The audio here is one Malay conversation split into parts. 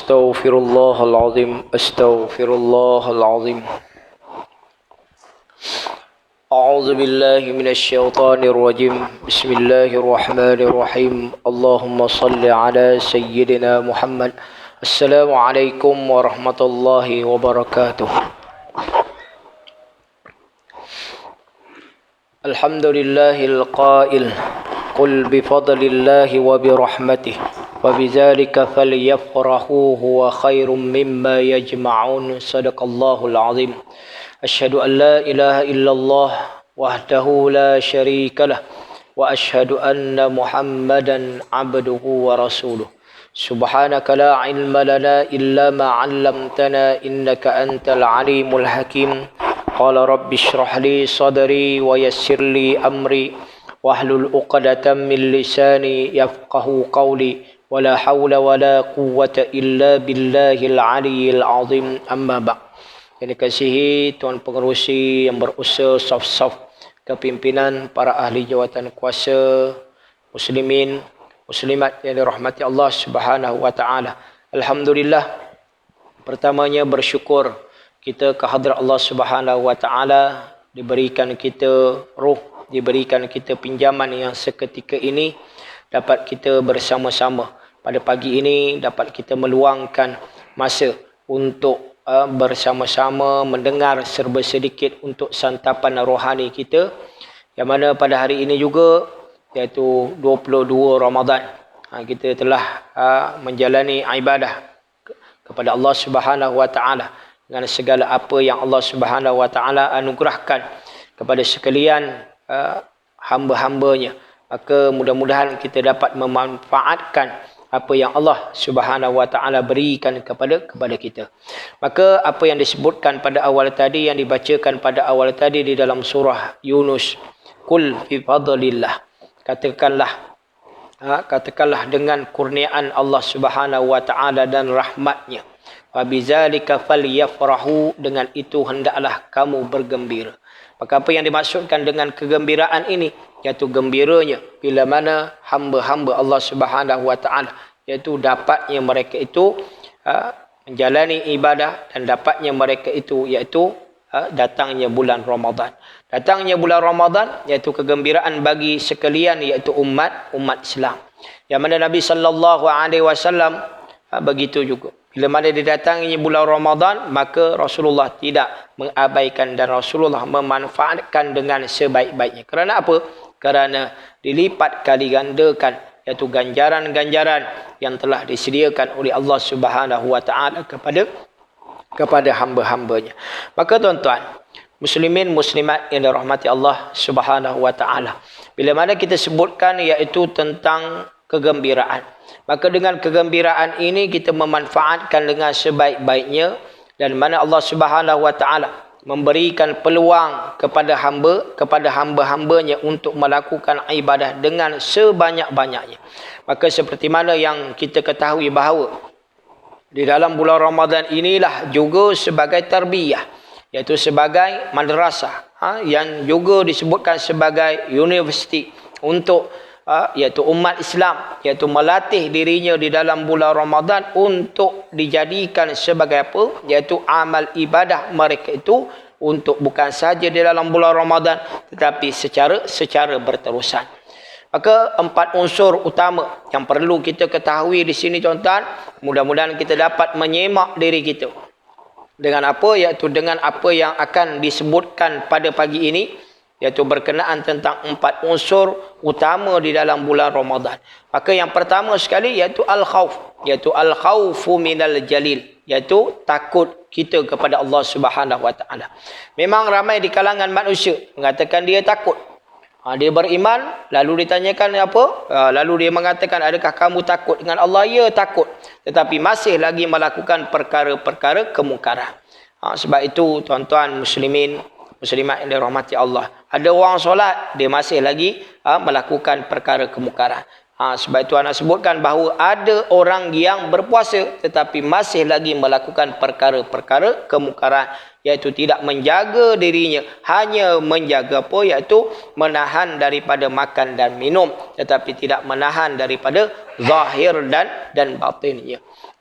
أستغفر الله العظيم أستغفر الله العظيم أعوذ بالله من الشيطان الرجيم بسم الله الرحمن الرحيم اللهم صل على سيدنا محمد السلام عليكم ورحمة الله وبركاته الحمد لله القائل قل بفضل الله وبرحمته وبذلك فليفرحوا هو خير مما يجمعون صدق الله العظيم أشهد أن لا إله إلا الله وحده لا شريك له وأشهد أن محمدا عبده ورسوله سبحانك لا علم لنا إلا ما علمتنا إنك أنت العليم الحكيم قال رب اشرح لي صدري ويسر لي أمري واحلل عقدة من لساني يفقه قولي ولا حول ولا قوة إلا بالله العلي العظيم أما بعد. Yang dikasihi Tuan Pengerusi yang berusaha saf-saf kepimpinan, para ahli jawatan kuasa, muslimin, muslimat yang dirahmati Allah Subhanahu wa taala. Alhamdulillah, pertamanya bersyukur kita ke hadrat Allah Subhanahu wa taala, diberikan kita ruh, diberikan kita pinjaman yang seketika ini dapat kita bersama-sama pada pagi ini, dapat kita meluangkan masa untuk bersama-sama mendengar serba sedikit untuk santapan rohani kita, yang mana pada hari ini juga iaitu 22 Ramadan, kita telah menjalani ibadah kepada Allah Subhanahu wa taala dengan segala apa yang Allah Subhanahu wa taala anugerahkan kepada sekalian hamba-hambanya. Maka mudah-mudahan kita dapat memanfaatkan apa yang Allah Subhanahu wa taala berikan kepada kita. Maka apa yang disebutkan pada awal tadi, yang dibacakan pada awal tadi di dalam surah Yunus, qul fi fadlillah, katakanlah dengan kurniaan Allah Subhanahu wa taala dan rahmatnya. Wa bizalika falyafrahu, dengan itu hendaklah kamu bergembira. Maka apa yang dimaksudkan dengan kegembiraan ini, iaitu gembiranya bila mana hamba-hamba Allah Subhanahu wa taala, iaitu dapatnya mereka itu menjalani ibadah, dan dapatnya mereka itu iaitu datangnya bulan Ramadan. Datangnya bulan Ramadan iaitu kegembiraan bagi sekalian, iaitu umat Islam. Yang mana Nabi sallallahu alaihi wasallam begitu juga. Bila mana didatanginya bulan Ramadan, maka Rasulullah tidak mengabaikan dan Rasulullah memanfaatkan dengan sebaik-baiknya. Kerana apa? Kerana dilipat kali gandakan, iaitu ganjaran-ganjaran yang telah disediakan oleh Allah Subhanahu wa taala kepada hamba-hambanya. Maka tuan-tuan, muslimin muslimat yang dirahmati Allah Subhanahu wa taala, bila mana kita sebutkan iaitu tentang kegembiraan, maka dengan kegembiraan ini kita memanfaatkan dengan sebaik-baiknya, dan mana Allah Subhanahu wa taala memberikan peluang kepada hamba-hambanya untuk melakukan ibadah dengan sebanyak-banyaknya. Maka seperti mana yang kita ketahui bahawa di dalam bulan Ramadan inilah juga sebagai tarbiyah, iaitu sebagai madrasah, yang juga disebutkan sebagai universiti untuk iaitu umat Islam, iaitu melatih dirinya di dalam bulan Ramadan untuk dijadikan sebagai apa? Iaitu amal ibadah mereka itu untuk bukan saja di dalam bulan Ramadan, tetapi secara berterusan. Maka 4 unsur utama yang perlu kita ketahui di sini tuan-tuan, mudah-mudahan kita dapat menyemak diri kita dengan apa? Iaitu dengan apa yang akan disebutkan pada pagi ini, iaitu berkenaan tentang 4 unsur utama di dalam bulan Ramadan. Maka yang pertama sekali iaitu al-khauf, iaitu al-khaufu minal jalil, iaitu takut kita kepada Allah Subhanahu wa taala. Memang ramai di kalangan manusia mengatakan dia takut. Dia beriman, lalu ditanyakan apa? Lalu dia mengatakan, adakah kamu takut dengan Allah? Ya, takut. Tetapi masih lagi melakukan perkara-perkara kemungkaran. Sebab itu tuan-tuan muslimin muslimat yang dirahmati Allah, ada orang solat, dia masih lagi melakukan perkara kemungkaran. Sebab itu anak sebutkan bahawa ada orang yang berpuasa tetapi masih lagi melakukan perkara-perkara kemungkaran, iaitu tidak menjaga dirinya, hanya menjaga apa? Iaitu menahan daripada makan dan minum, tetapi tidak menahan daripada zahir dan batinnya.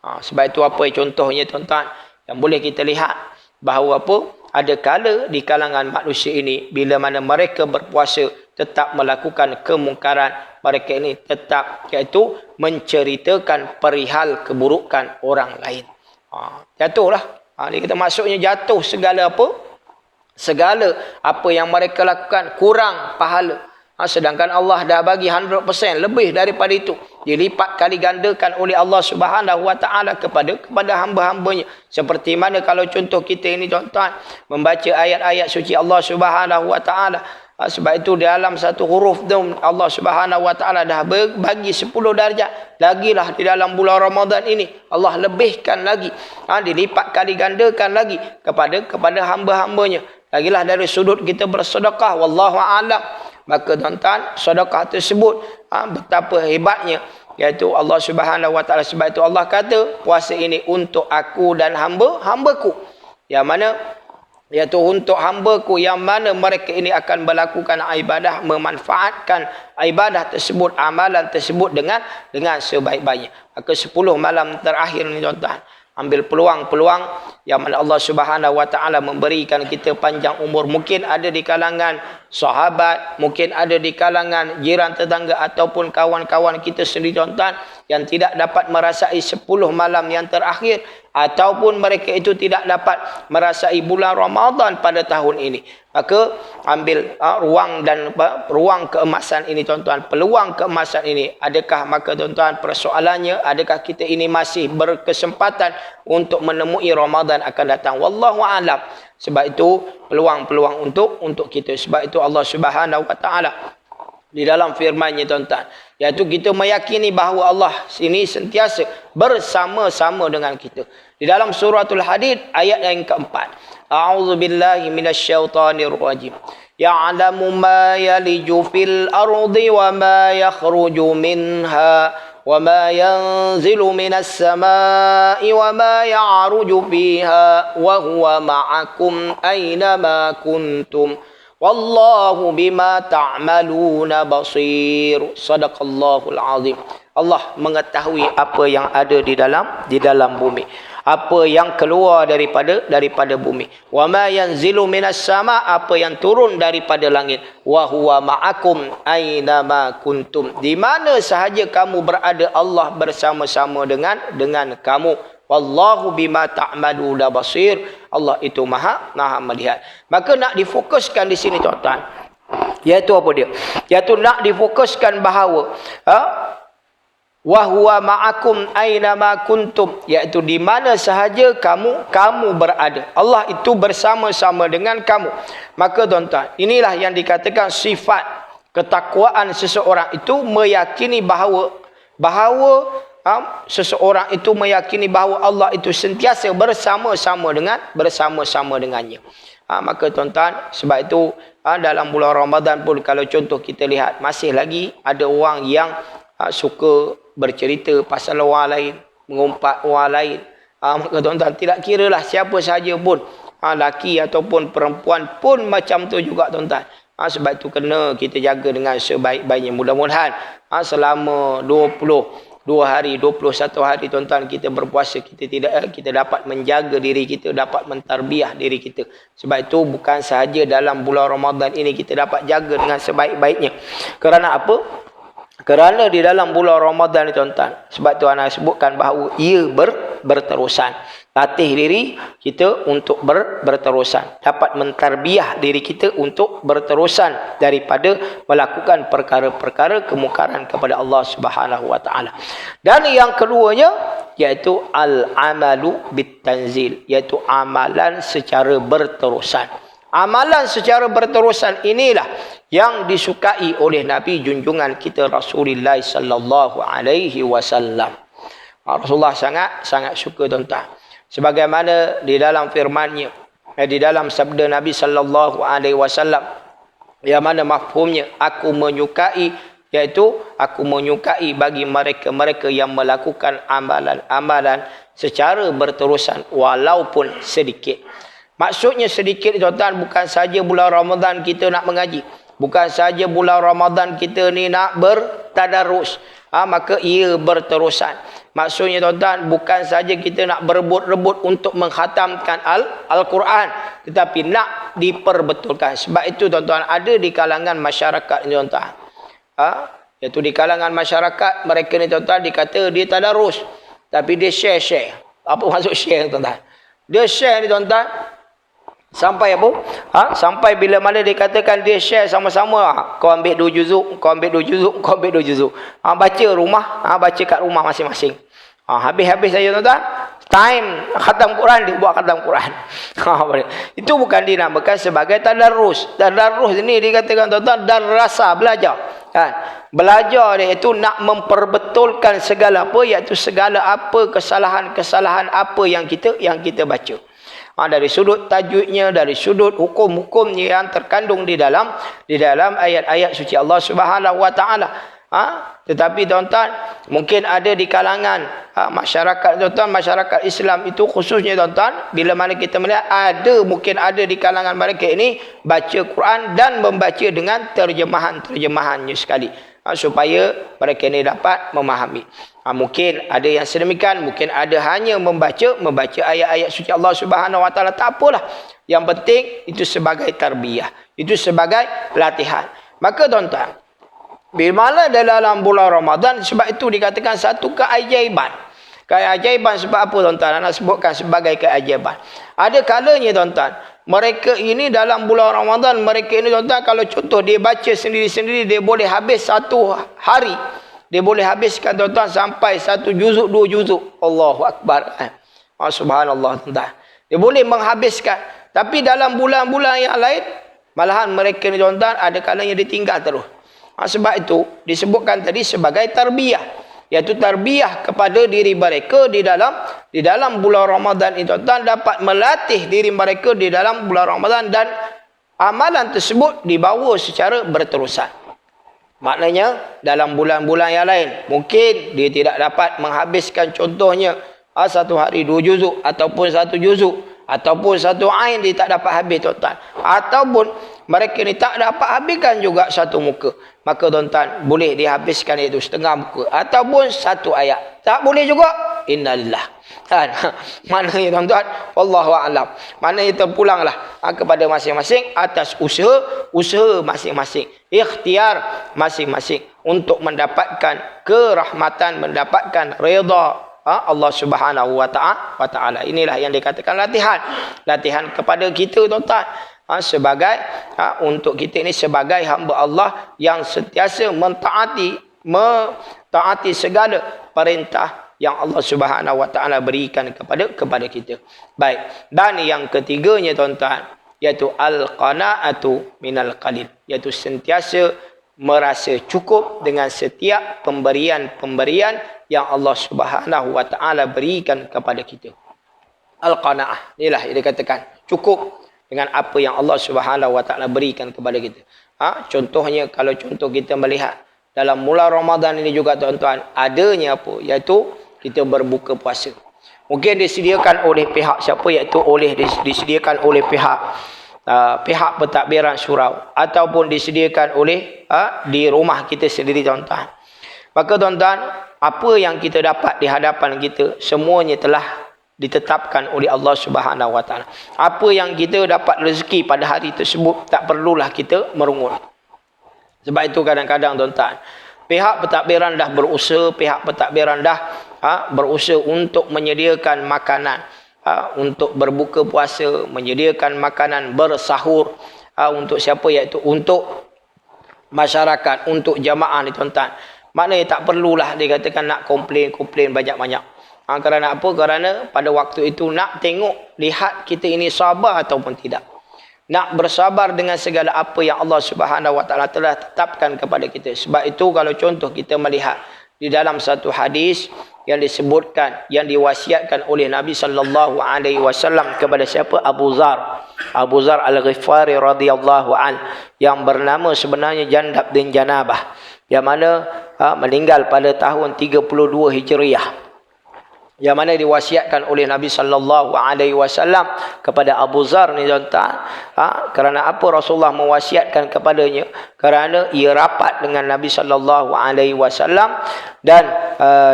Sebab itu apa contohnya tuan-tuan yang boleh kita lihat bahawa apa? Ada kala di kalangan manusia ini bila mana mereka berpuasa tetap melakukan kemungkaran, mereka ini tetap iaitu menceritakan perihal keburukan orang lain. Jatuhlah. Dia kata maksudnya jatuh segala apa? Segala apa yang mereka lakukan kurang pahala. Sedangkan Allah dah bagi 100% lebih daripada itu. Dilipat kali gandakan oleh Allah Subhanahu Wa Taala kepada hamba-hambanya. Seperti mana kalau contoh kita ini tuan-tuan membaca ayat-ayat suci Allah Subhanahu Wa Taala. Sebab itu dalam satu huruf tu Allah Subhanahu Wa Taala dah bagi 10 darjat. Lagilah di dalam bulan Ramadan ini Allah lebihkan lagi. Dilipat kali gandakan lagi kepada hamba-hambanya. Lagilah dari sudut kita bersedekah, wallahu a'lam. Maka tuan-tuan, sedekah tersebut betapa hebatnya, iaitu Allah Subhanahu Wa Taala. Sebab itu Allah kata puasa ini untuk aku dan hamba-hambaku. Yang mana iaitu untuk hamba-Ku yang mana mereka ini akan melakukan ibadah, memanfaatkan ibadah tersebut, amalan tersebut dengan sebaik-baiknya. Maka 10 malam terakhir ni tuan-tuan, ambil peluang-peluang yang mana Allah Subhanahu Wa Taala memberikan kita panjang umur. Mungkin ada di kalangan sahabat, mungkin ada di kalangan jiran tetangga ataupun kawan-kawan kita sendiri tuan-tuan yang tidak dapat merasai 10 malam yang terakhir, ataupun mereka itu tidak dapat merasai bulan Ramadan pada tahun ini. Maka ambil ruang keemasan ini tuan-tuan, peluang keemasan ini. Adakah maka tuan-tuan persoalannya, adakah kita ini masih berkesempatan untuk menemui Ramadan akan datang? Wallahu a'lam. Sebab itu peluang-peluang untuk kita. Sebab itu Allah Subhanahu Wa Taala di dalam firman-Nya tuan-tuan, iaitu kita meyakini bahawa Allah ini sentiasa bersama-sama dengan kita. Di dalam suratul Hadid ayat yang keempat, a'udzubillahi minasyaitonirrajim. Ya'lamu ma yaliju fil ardi wa ma yakhruju minha wa ma yanzilu minas samai wa ma ya'ruju fiha wa huwa ma'akum aina ma kuntum wallahu bima ta'maluna basir. Sadaqallahul azim. Allah mengetahui apa yang ada di dalam bumi, apa yang keluar daripada bumi. Wa ma yanzilu minas sama, apa yang turun daripada langit. Wa huwa ma'akum aina ma kuntum. Di mana sahaja kamu berada, Allah bersama-sama dengan kamu. Wallahu bima ta'maluna basir. Allah itu maha melihat. Maka nak difokuskan di sini tuan-tuan, iaitu apa dia? Iaitu nak difokuskan bahawa wa huwa ma'akum aina ma kuntum, iaitu di mana sahaja kamu berada, Allah itu bersama-sama dengan kamu. Maka tuan-tuan, inilah yang dikatakan sifat ketakwaan seseorang itu meyakini bahawa seseorang itu meyakini bahawa Allah itu sentiasa bersama-sama dengannya. Maka tuan-tuan, sebab itu dalam bulan Ramadan pun kalau contoh kita lihat, masih lagi ada orang yang suka bercerita pasal orang lain, mengumpat orang lain. Maka tuan-tuan, tidak kira lah siapa sahaja pun, laki ataupun perempuan pun macam tu juga tuan-tuan. Sebab itu kena kita jaga dengan sebaik-baiknya. Mudah-mudahan selama 22 hari, 21 hari tuan-tuan kita berpuasa, kita dapat menjaga diri kita, dapat mentarbiah diri kita. Sebab itu bukan sahaja dalam bulan Ramadan ini kita dapat jaga dengan sebaik-baiknya. Kerana apa? Kerana di dalam bulan Ramadan ni tuan-tuan, sebab tu anak sebutkan bahawa ia berterusan. Latih diri kita untuk berterusan. Dapat mentarbiah diri kita untuk berterusan daripada melakukan perkara-perkara kemungkaran kepada Allah Subhanahu Wa Taala. Dan yang keduanya iaitu al-amalu bit-tanzil, iaitu amalan secara berterusan. Amalan secara berterusan inilah yang disukai oleh Nabi junjungan kita Rasulullah sallallahu alaihi wasallam. Rasulullah sangat suka tuan-tuan. Sebagaimana di dalam firman-Nya, di dalam sabda Nabi sallallahu alaihi wasallam, yang mana mafhumnya aku menyukai, iaitu aku menyukai bagi mereka yang melakukan amalan secara berterusan walaupun sedikit. Maksudnya sedikit tuan-tuan, bukan saja bulan Ramadan kita nak mengaji, bukan saja bulan Ramadan kita ni nak bertadarus, maka ia berterusan. Maksudnya tuan-tuan, bukan saja kita nak berebut-rebut untuk mengkhatamkan Al-Quran, tetapi nak diperbetulkan. Sebab itu tuan-tuan, ada di kalangan masyarakat ni tuan-tuan. Iaitu di kalangan masyarakat, mereka ni tuan-tuan dikata dia tadarus. Tapi dia share. Apa maksud share tuan-tuan? Dia share ni tuan-tuan, sampai apa? Sampai bila mana dikatakan dia share sama-sama. Kau ambil 2 juzuk, kau ambil 2 juzuk, kau ambil 2 juzuk. Baca rumah, baca kat rumah masing-masing. Habis-habis saja tuan-tuan, time khatam Quran, dia buat khatam Quran. Itu bukan dinamakan sebagai tadarrus. Tadarrus ini dikatakan tuan-tuan dan rasa belajar. Kan? Belajar dia itu nak memperbetulkan segala apa, iaitu segala apa kesalahan-kesalahan apa yang kita baca. Dari sudut tajwidnya, dari sudut hukum-hukumnya yang terkandung di dalam ayat-ayat suci Allah Subhanahu Wa Taala. Tetapi tuan-tuan, mungkin ada di kalangan masyarakat tuan-tuan, masyarakat Islam itu khususnya tuan-tuan, bila mana kita melihat mungkin ada di kalangan mereka ini baca Quran dan membaca dengan terjemahannya sekali, supaya mereka ini dapat memahami. Mungkin ada yang sedemikian, mungkin ada hanya membaca ayat-ayat suci Allah Subhanahu Wa Taala. Tak apalah. Yang penting itu sebagai tarbiyah, itu sebagai latihan. Maka tuan-tuan, bila mana dalam bulan Ramadan, sebab itu dikatakan satu keajaiban. Keajaiban sebab apa tuan-tuan? Nak sebutkan sebagai keajaiban. Ada kalanya tuan-tuan, mereka ini dalam bulan Ramadan, mereka ini tuan-tuan, kalau contoh dia baca sendiri-sendiri, dia boleh habis satu hari. Dia boleh habiskan tuan-tuan sampai 1 juzuk, 2 juzuk. Allahu Akbar. Subhanallah tuan-tuan. Dia boleh menghabiskan. Tapi dalam bulan-bulan yang lain, malahan mereka ni tuan-tuan, ada kalanya dia tinggal terus. Sebab itu disebutkan tadi sebagai tarbiyah, iaitu tarbiyah kepada diri mereka di dalam bulan Ramadan itu, tuan dapat melatih diri mereka di dalam bulan Ramadan, dan amalan tersebut dibawa secara berterusan. Maknanya dalam bulan-bulan yang lain mungkin dia tidak dapat menghabiskan, contohnya satu hari 2 juzuk, ataupun 1 juzuk, ataupun 1 ain dia tak dapat habis tuan-tuan, ataupun mereka ni tak dapat habiskan juga 1 muka. Maka tuan-tuan boleh dihabiskan itu setengah muka, ataupun 1 ayat. Tak boleh juga, innalillah. Kan? Maknanya tuan-tuan, wallahu a'lam. Maknanya terpulanglah kepada masing-masing atas usaha masing-masing, ikhtiar masing-masing untuk mendapatkan kerahmatan, mendapatkan redha Allah Subhanahu Wa Taala. Inilah yang dikatakan latihan. Latihan kepada kita tuan-tuan, sebagai untuk kita ini sebagai hamba Allah yang sentiasa mentaati segala perintah yang Allah Subhanahu Wa Taala berikan kepada kita. Baik. Dan yang ketiganya tuan-tuan, iaitu al-qanaatu minal qalil, iaitu sentiasa merasa cukup dengan setiap pemberian yang Allah Subhanahu Wa Taala berikan kepada kita. Al-qanaah, inilah yang dikatakan cukup dengan apa yang Allah Subhanahu Wa Taala berikan kepada kita. Contohnya, kalau contoh kita melihat dalam bulan Ramadan ini juga tuan-tuan, adanya apa? Iaitu kita berbuka puasa. Mungkin disediakan oleh pihak siapa? Iaitu disediakan oleh pihak pentadbiran surau, ataupun disediakan oleh di rumah kita sendiri tuan-tuan. Maka tuan-tuan, apa yang kita dapat di hadapan kita semuanya telah ditetapkan oleh Allah Subhanahu Wa Taala. Apa yang kita dapat rezeki pada hari tersebut, tak perlulah kita merungut. Sebab itu kadang-kadang tuan-tuan, pihak pentadbiran dah berusaha, berusaha untuk menyediakan makanan, untuk berbuka puasa, menyediakan makanan bersahur, untuk siapa? Iaitu untuk masyarakat, untuk jamaah ni tuan-tuan. Maknanya tak perlulah dikatakan nak komplain banyak-banyak. Kerana apa? Kerana pada waktu itu nak lihat kita ini sabar ataupun tidak. Nak bersabar dengan segala apa yang Allah Subhanahu Wa Taala telah tetapkan kepada kita. Sebab itu kalau contoh kita melihat di dalam satu hadis yang disebutkan, yang diwasiatkan oleh Nabi sallallahu alaihi wasallam kepada siapa? Abu Zar Al-Ghifari radhiyallahu an, yang bernama sebenarnya Jandab bin Janabah, yang mana meninggal pada tahun 32 Hijriah. yang mana diwasiatkan oleh Nabi sallallahu alaihi wasallam kepada Abu Zar ni tuan-tuan. Kerana apa Rasulullah mewasiatkan kepadanya? Kerana ia rapat dengan Nabi sallallahu alaihi wasallam dan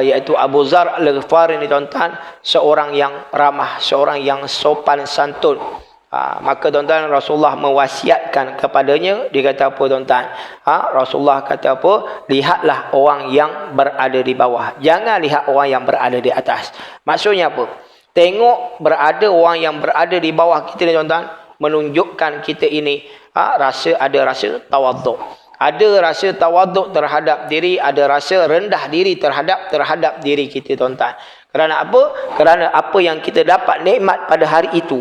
iaitu Abu Zar Al-Ghifari ni tuan-tuan, seorang yang ramah, seorang yang sopan santun. Maka tuan-tuan, Rasulullah mewasiatkan kepadanya. Dia kata apa tuan-tuan? Rasulullah kata apa? Lihatlah orang yang berada di bawah, jangan lihat orang yang berada di atas. Maksudnya apa? Tengok berada orang yang berada di bawah kita ni tuan-tuan, menunjukkan kita ini ada rasa tawaduk. Ada rasa tawaduk terhadap diri, ada rasa rendah diri terhadap diri kita tuan-tuan. Kerana apa? Kerana apa yang kita dapat nikmat pada hari itu,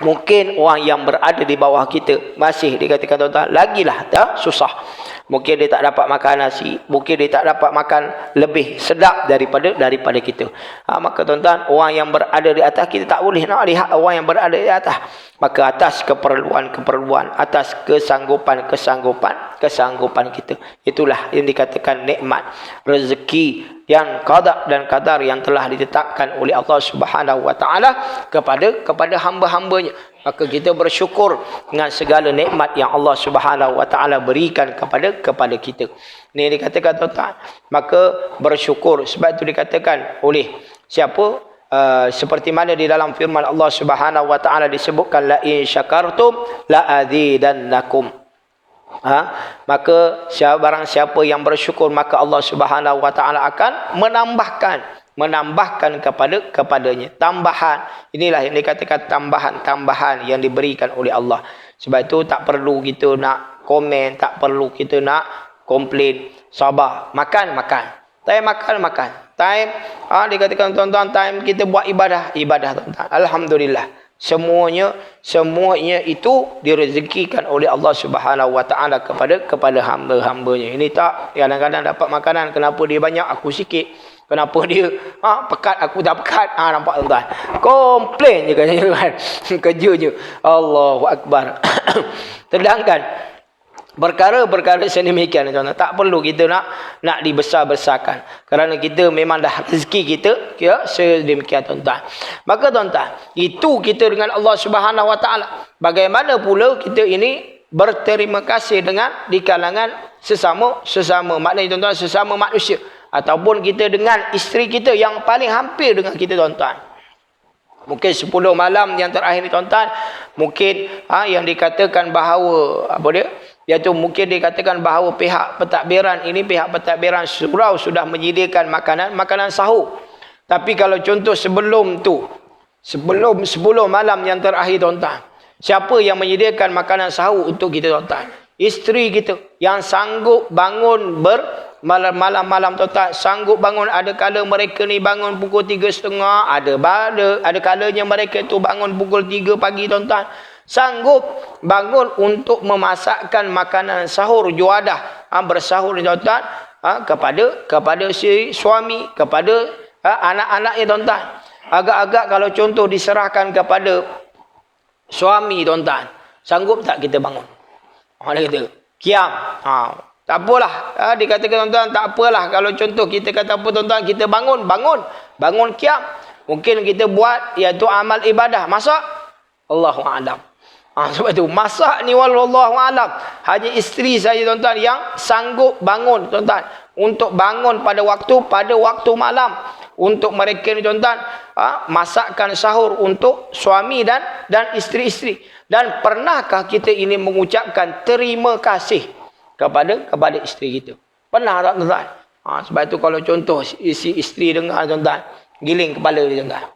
mungkin orang yang berada di bawah kita masih dikatakan tuan-tuan lagilah dah susah. Mungkin dia tak dapat makan nasi, mungkin dia tak dapat makan lebih sedap daripada kita. Maka tuan-tuan, orang yang berada di atas, kita tak boleh nak lihat orang yang berada di atas. Maka atas keperluan, atas kesanggupan kita. Itulah yang dikatakan nikmat rezeki yang qada dan qadar yang telah ditetapkan oleh Allah Subhanahu wa taala kepada hamba-hambanya. Maka kita bersyukur dengan segala nikmat yang Allah Subhanahu wa taala berikan kepada kita. Ini dikatakan tuan-tuan, maka bersyukur. Sebab itu dikatakan oleh siapa? Seperti mana di dalam firman Allah Subhanahu wa taala disebutkan, la in syakartum la azidannakum. Maka barang siapa yang bersyukur, maka Allah Subhanahu wa taala akan menambahkan kepadanya tambahan. Inilah yang dikatakan tambahan yang diberikan oleh Allah. Sebab itu tak perlu kita nak komen, tak perlu kita nak komplain. Sabar, makan. Time makan. Time dikatakan tuan-tuan, time kita buat ibadah tuan-tuan. Alhamdulillah. Semuanya itu direzekikan oleh Allah Subhanahu wa taala kepada hamba-hambanya. Ini tak kadang-kadang dapat makanan, kenapa dia banyak aku sikit? Kenapa dia pekat aku tak pekat? Nampak tuan-tuan? Komplain je kan. Kerja je. Allahu akbar. Sedangkan perkara-perkara sedemikian tuan-tuan, tak perlu kita nak dibesar-besarkan. Kerana kita memang dah rezeki kita sedemikian tuan-tuan. Maka tuan-tuan, itu kita dengan Allah Subhanahu wa taala. Bagaimana pula kita ini berterima kasih dengan di kalangan sesama, maknanya tuan-tuan, sesama manusia, ataupun kita dengan isteri kita yang paling hampir dengan kita tuan-tuan. Mungkin 10 malam yang terakhir ni tuan-tuan, mungkin yang dikatakan bahawa iaitu mungkin dikatakan bahawa pihak pentadbiran surau sudah menyediakan makanan sahur. Tapi kalau contoh sebelum 10 malam yang terakhir tuan-tuan, siapa yang menyediakan makanan sahur untuk kita tuan-tuan? Isteri kita yang sanggup bangun malam-malam tuan-tuan, sanggup bangun. Ada kala mereka ni bangun pukul 3.30, ada kalanya mereka tu bangun pukul 3 pagi tuan-tuan. Sanggup bangun untuk memasakkan makanan sahur juadah, bersahur tuan-tuan, kepada si suami, kepada anak-anaknya tuan-tuan. Agak-agak kalau contoh diserahkan kepada suami tuan-tuan, sanggup tak kita bangun? Dia kata kiam. Tak apalah. Dikatakan tuan-tuan, tak apalah kalau contoh kita kata apa tuan-tuan, kita bangun kiam. Mungkin kita buat iaitu amal ibadah, masak, Allahu a'lam. Sebab itu masak ni wallahu a'lam, hanya isteri saja tuan-tuan yang sanggup bangun tuan-tuan, untuk bangun pada waktu malam. Untuk mereka ni tuan-tuan, masakkan sahur untuk suami dan isteri-isteri. Dan pernahkah kita ini mengucapkan terima kasih kepada isteri kita? Pernah tak tuan-tuan? Sebab itu kalau contoh si isteri dengar tuan-tuan, giling kepala dia tuan-tuan.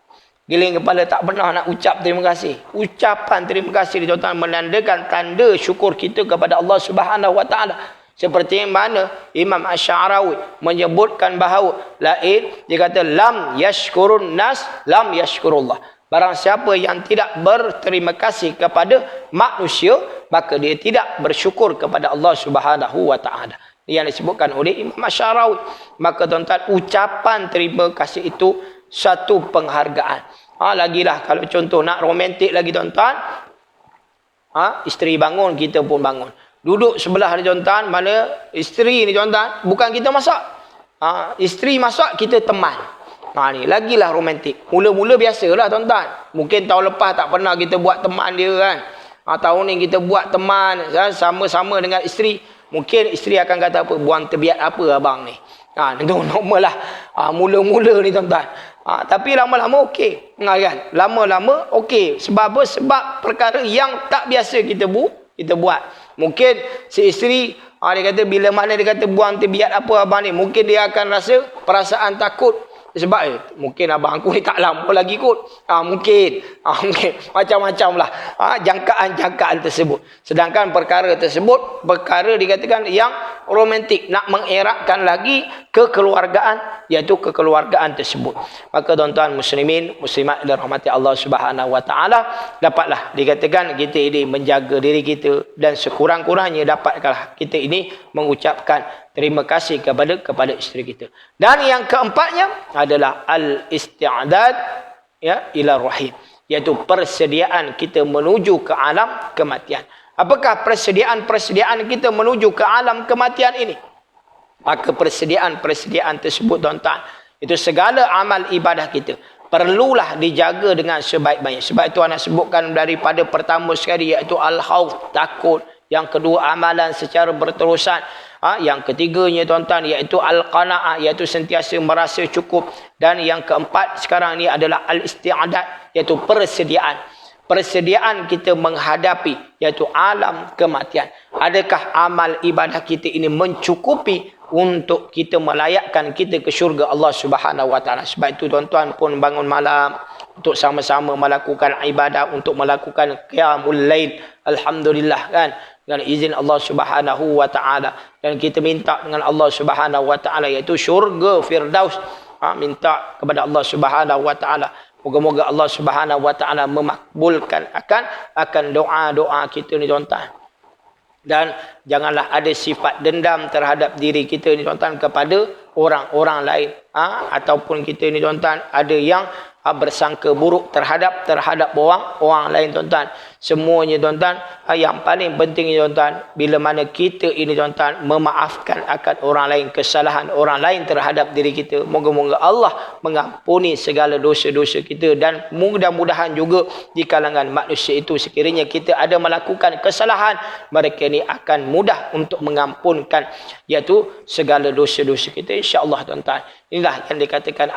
Giling kepala, tak pernah nak ucap terima kasih. Ucapan terima kasih dia tuan-tuan menandakan tanda syukur kita kepada Allah Subhanahu wa taala. Seperti yang mana Imam Asy'arawi menyebutkan bahawa dia kata lam yashkurun nas lam yashkurullah. Barang siapa yang tidak berterima kasih kepada manusia, maka dia tidak bersyukur kepada Allah Subhanahu wa taala. Yang disebutkan oleh Imam Asy'arawi. Maka tuan-tuan, ucapan terima kasih itu satu penghargaan. Lagilah kalau contoh nak romantik lagi tuan-tuan, isteri bangun, kita pun bangun. Duduk sebelah ni tuan-tuan, mana isteri ni tuan-tuan, bukan kita masak. Isteri masak, kita teman. Ni lagilah romantik. Mula-mula biasalah tuan-tuan. Mungkin tahun lepas tak pernah kita buat teman dia kan. Tahun ni kita buat teman sama-sama dengan isteri. Mungkin isteri akan kata apa, buang terbiat apa abang ni. Itu normal lah. Mula-mula ni tuan-tuan. Tapi lama-lama okey. Kan? Lama-lama okey. Sebab apa? Sebab perkara yang tak biasa kita buat. Mungkin si isteri dia kata bila mana dia kata buang terbiat apa abang ni, mungkin dia akan rasa perasaan takut. Sebab mungkin abang aku ni tak lama lagi kot. Mungkin macam-macam lah jangkaan-jangkaan tersebut. Sedangkan perkara tersebut perkara dikatakan yang romantik, nak mengeratkan lagi kekeluargaan, iaitu kekeluargaan tersebut. Maka tuan-tuan muslimin muslimat dirahmati Allah Subhanahu Wa Taala, dapatlah dikatakan kita ini menjaga diri kita, dan sekurang-kurangnya dapatlah kita ini mengucapkan terima kasih kepada isteri kita. Dan yang keempatnya adalah al-isti'dad ila rahim, iaitu persediaan kita menuju ke alam kematian. Apakah persediaan kita menuju ke alam kematian ini? Maka persediaan tersebut tuan-tuan, itu segala amal ibadah kita perlulah dijaga dengan sebaik-baiknya. Sebab itu anak sebutkan daripada pertama sekali, iaitu al-khawf, takut. Yang kedua, amalan secara berterusan. Yang ketiganya tuan-tuan, iaitu al-qana'ah, iaitu sentiasa merasa cukup. Dan yang keempat sekarang ni adalah al-isti'adad, iaitu persediaan kita menghadapi, iaitu alam kematian. Adakah amal ibadah kita ini mencukupi untuk kita melayakkan kita ke syurga Allah Subhanahu Wa Taala? Sebab itu tuan-tuan pun bangun malam untuk sama-sama melakukan ibadah, untuk melakukan qiyamul lail. Alhamdulillah kan, dengan izin Allah Subhanahu Wa Taala. Dan kita minta dengan Allah Subhanahu Wa Taala, iaitu syurga Firdaus. Minta kepada Allah Subhanahu Wa Taala, moga-moga Allah Subhanahu Wa Taala memakbulkan akan doa-doa kita ni tuan-tuan. Dan janganlah ada sifat dendam terhadap diri kita ni tuan-tuan kepada orang-orang lain. Ataupun kita ni tuan-tuan ada yang bersangka buruk terhadap orang lain tuan-tuan. Semuanya tuan-tuan, yang paling penting tuan-tuan, bila mana kita ini tuan-tuan memaafkan akan orang lain, kesalahan orang lain terhadap diri kita, moga-moga Allah mengampuni segala dosa-dosa kita. Dan mudah-mudahan juga di kalangan manusia itu, sekiranya kita ada melakukan kesalahan, mereka ni akan mudah untuk mengampunkan, iaitu segala dosa-dosa kita, insya-Allah tuan-tuan. Inilah yang dikatakan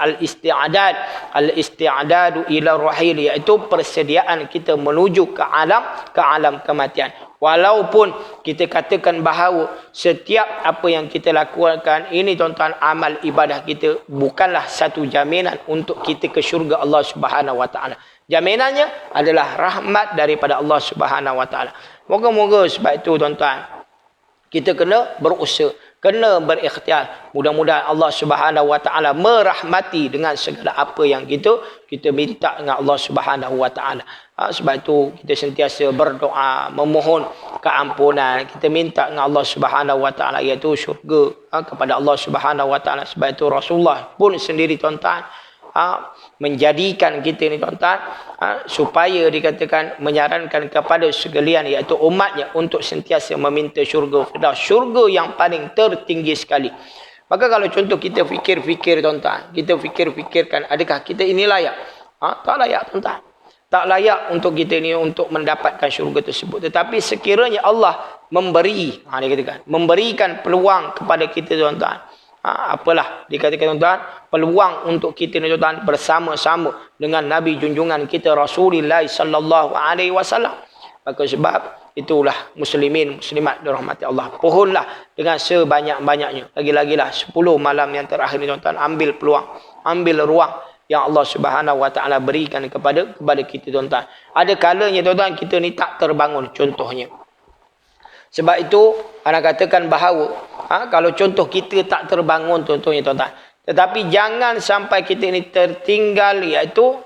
al-isti'adadu ila rahil, iaitu persediaan kita menuju ke alam kematian. Walaupun kita katakan bahawa setiap apa yang kita lakukan ini tuan-tuan, amal ibadah kita bukanlah satu jaminan untuk kita ke syurga Allah Subhanahu Wa Taala. Jaminannya adalah rahmat daripada Allah Subhanahu Wa Taala. Moga-moga sebab itu tuan-tuan, kita kena berusaha, kena berikhtiar. Mudah-mudahan Allah Subhanahu Wa Taala merahmati dengan segala apa yang kita minta dengan Allah Subhanahu Wa Taala. Sebab itu kita sentiasa berdoa, memohon keampunan. Kita minta dengan Allah Subhanahu Wa Taala, iaitu syurga kepada Allah Subhanahu Wa Taala. Sebab itu Rasulullah pun sendiri tuan-tuan menjadikan kita ni tuan-tuan supaya dikatakan menyarankan kepada sekalian, iaitu umatnya, untuk sentiasa meminta syurga Firdaus, syurga yang paling tertinggi sekali. Maka kalau contoh kita fikir-fikir tuan-tuan, kita fikir-fikirkan, adakah kita ini layak? Tak layak tuan-tuan. Tak layak untuk kita ini untuk mendapatkan syurga tersebut. Tetapi sekiranya Allah memberikan peluang kepada kita tuan-tuan, apalah dikatakan tuan-tuan, peluang untuk kita ni tuan-tuan bersama-sama dengan Nabi junjungan kita Rasulullah sallallahu alaihi wasallam. Maka sebab itulah muslimin muslimat dirahmati Allah, pohonlah dengan sebanyak-banyaknya. Lagi-lagilah 10 malam yang terakhir ni tuan-tuan, ambil peluang, ambil ruang yang Allah Subhanahu Wa Taala berikan kepada kita tuan-tuan. Ada kalanya tuan-tuan kita ni tak terbangun contohnya. Sebab itu anak katakan bahawa kalau contoh kita tak terbangun contohnya tuan-tuan, tetapi jangan sampai kita ini tertinggal, iaitu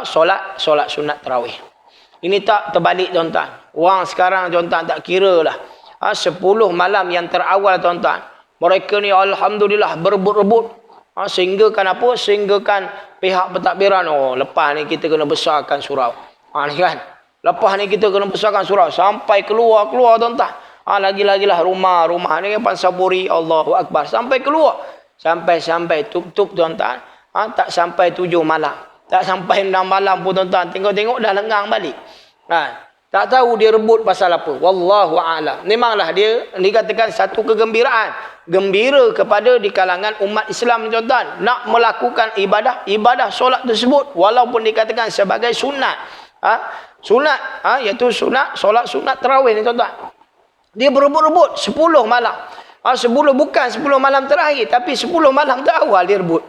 solat sunat tarawih. Ini tak terbalik tuan-tuan. Orang sekarang tuan-tuan tak kira lah 10 malam yang terawal tuan-tuan, mereka ni alhamdulillah berebut-rebut. Sehinggakan apa? Sehinggakan pihak pentadbiran, lepas ni kita kena besarkan surau. Ni kan, lepas ni kita kena besarkan surau sampai keluar tuan-tuan. Lagi-lagilah rumah ni kan Pansaburi, Allahu Akbar, sampai keluar, sampai tutup tuan-tuan. Tak sampai 7 malam. Tak sampai 6 malam pun tuan-tuan. Tengok-tengok dah lengang balik. Tak tahu dia rebut pasal apa. Wallahu a'lam. Memanglah dia dikatakan satu kegembiraan. Gembira kepada di kalangan umat Islam tuan-tuan. Nak melakukan ibadah solat tersebut. Walaupun dikatakan sebagai sunat. Sunat. Iaitu sunat. Solat sunat tarawih ni tuan-tuan. Dia berebut-rebut 10 malam. 10 bukan 10 malam terakhir. Tapi 10 malam terawal dia rebut.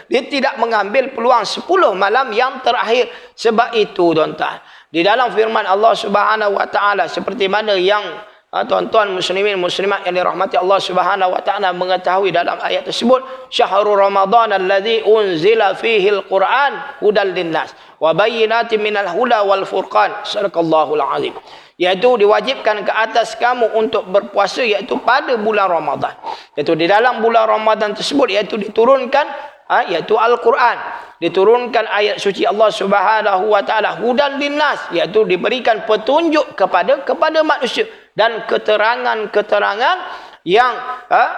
Dia tidak mengambil peluang 10 malam yang terakhir. Sebab itu tuan-tuan, di dalam firman Allah Subhanahu wa taala, seperti mana yang tuan-tuan muslimin muslimat yang dirahmati Allah Subhanahu wa taala mengetahui dalam ayat tersebut, syahrul ramadan allazi unzila fihi alquran hudal linnas wa bayyinatin minal huda wal furqan. Sadaqallahul azim. Iaitu diwajibkan ke atas kamu untuk berpuasa iaitu pada bulan Ramadan. Iaitu di dalam bulan Ramadan tersebut iaitu diturunkan iaitu Al-Quran. Diturunkan ayat suci Allah Subhanahu wa taala hudan linnas, iaitu diberikan petunjuk kepada manusia dan keterangan-keterangan yang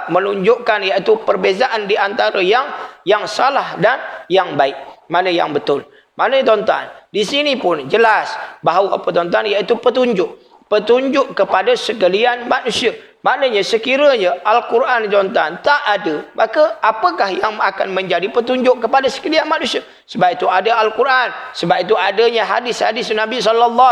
menunjukkan iaitu perbezaan di antara yang salah dan yang baik. Mana yang betul? Mana tuan-tuan? Di sini pun jelas bahawa apa tuan-tuan iaitu petunjuk kepada sekalian manusia. Maknanya sekiranya Al-Quran tuan-tuan tak ada, maka apakah yang akan menjadi petunjuk kepada sekalian manusia? Sebab itu ada Al-Quran, sebab itu adanya hadis-hadis Nabi SAW.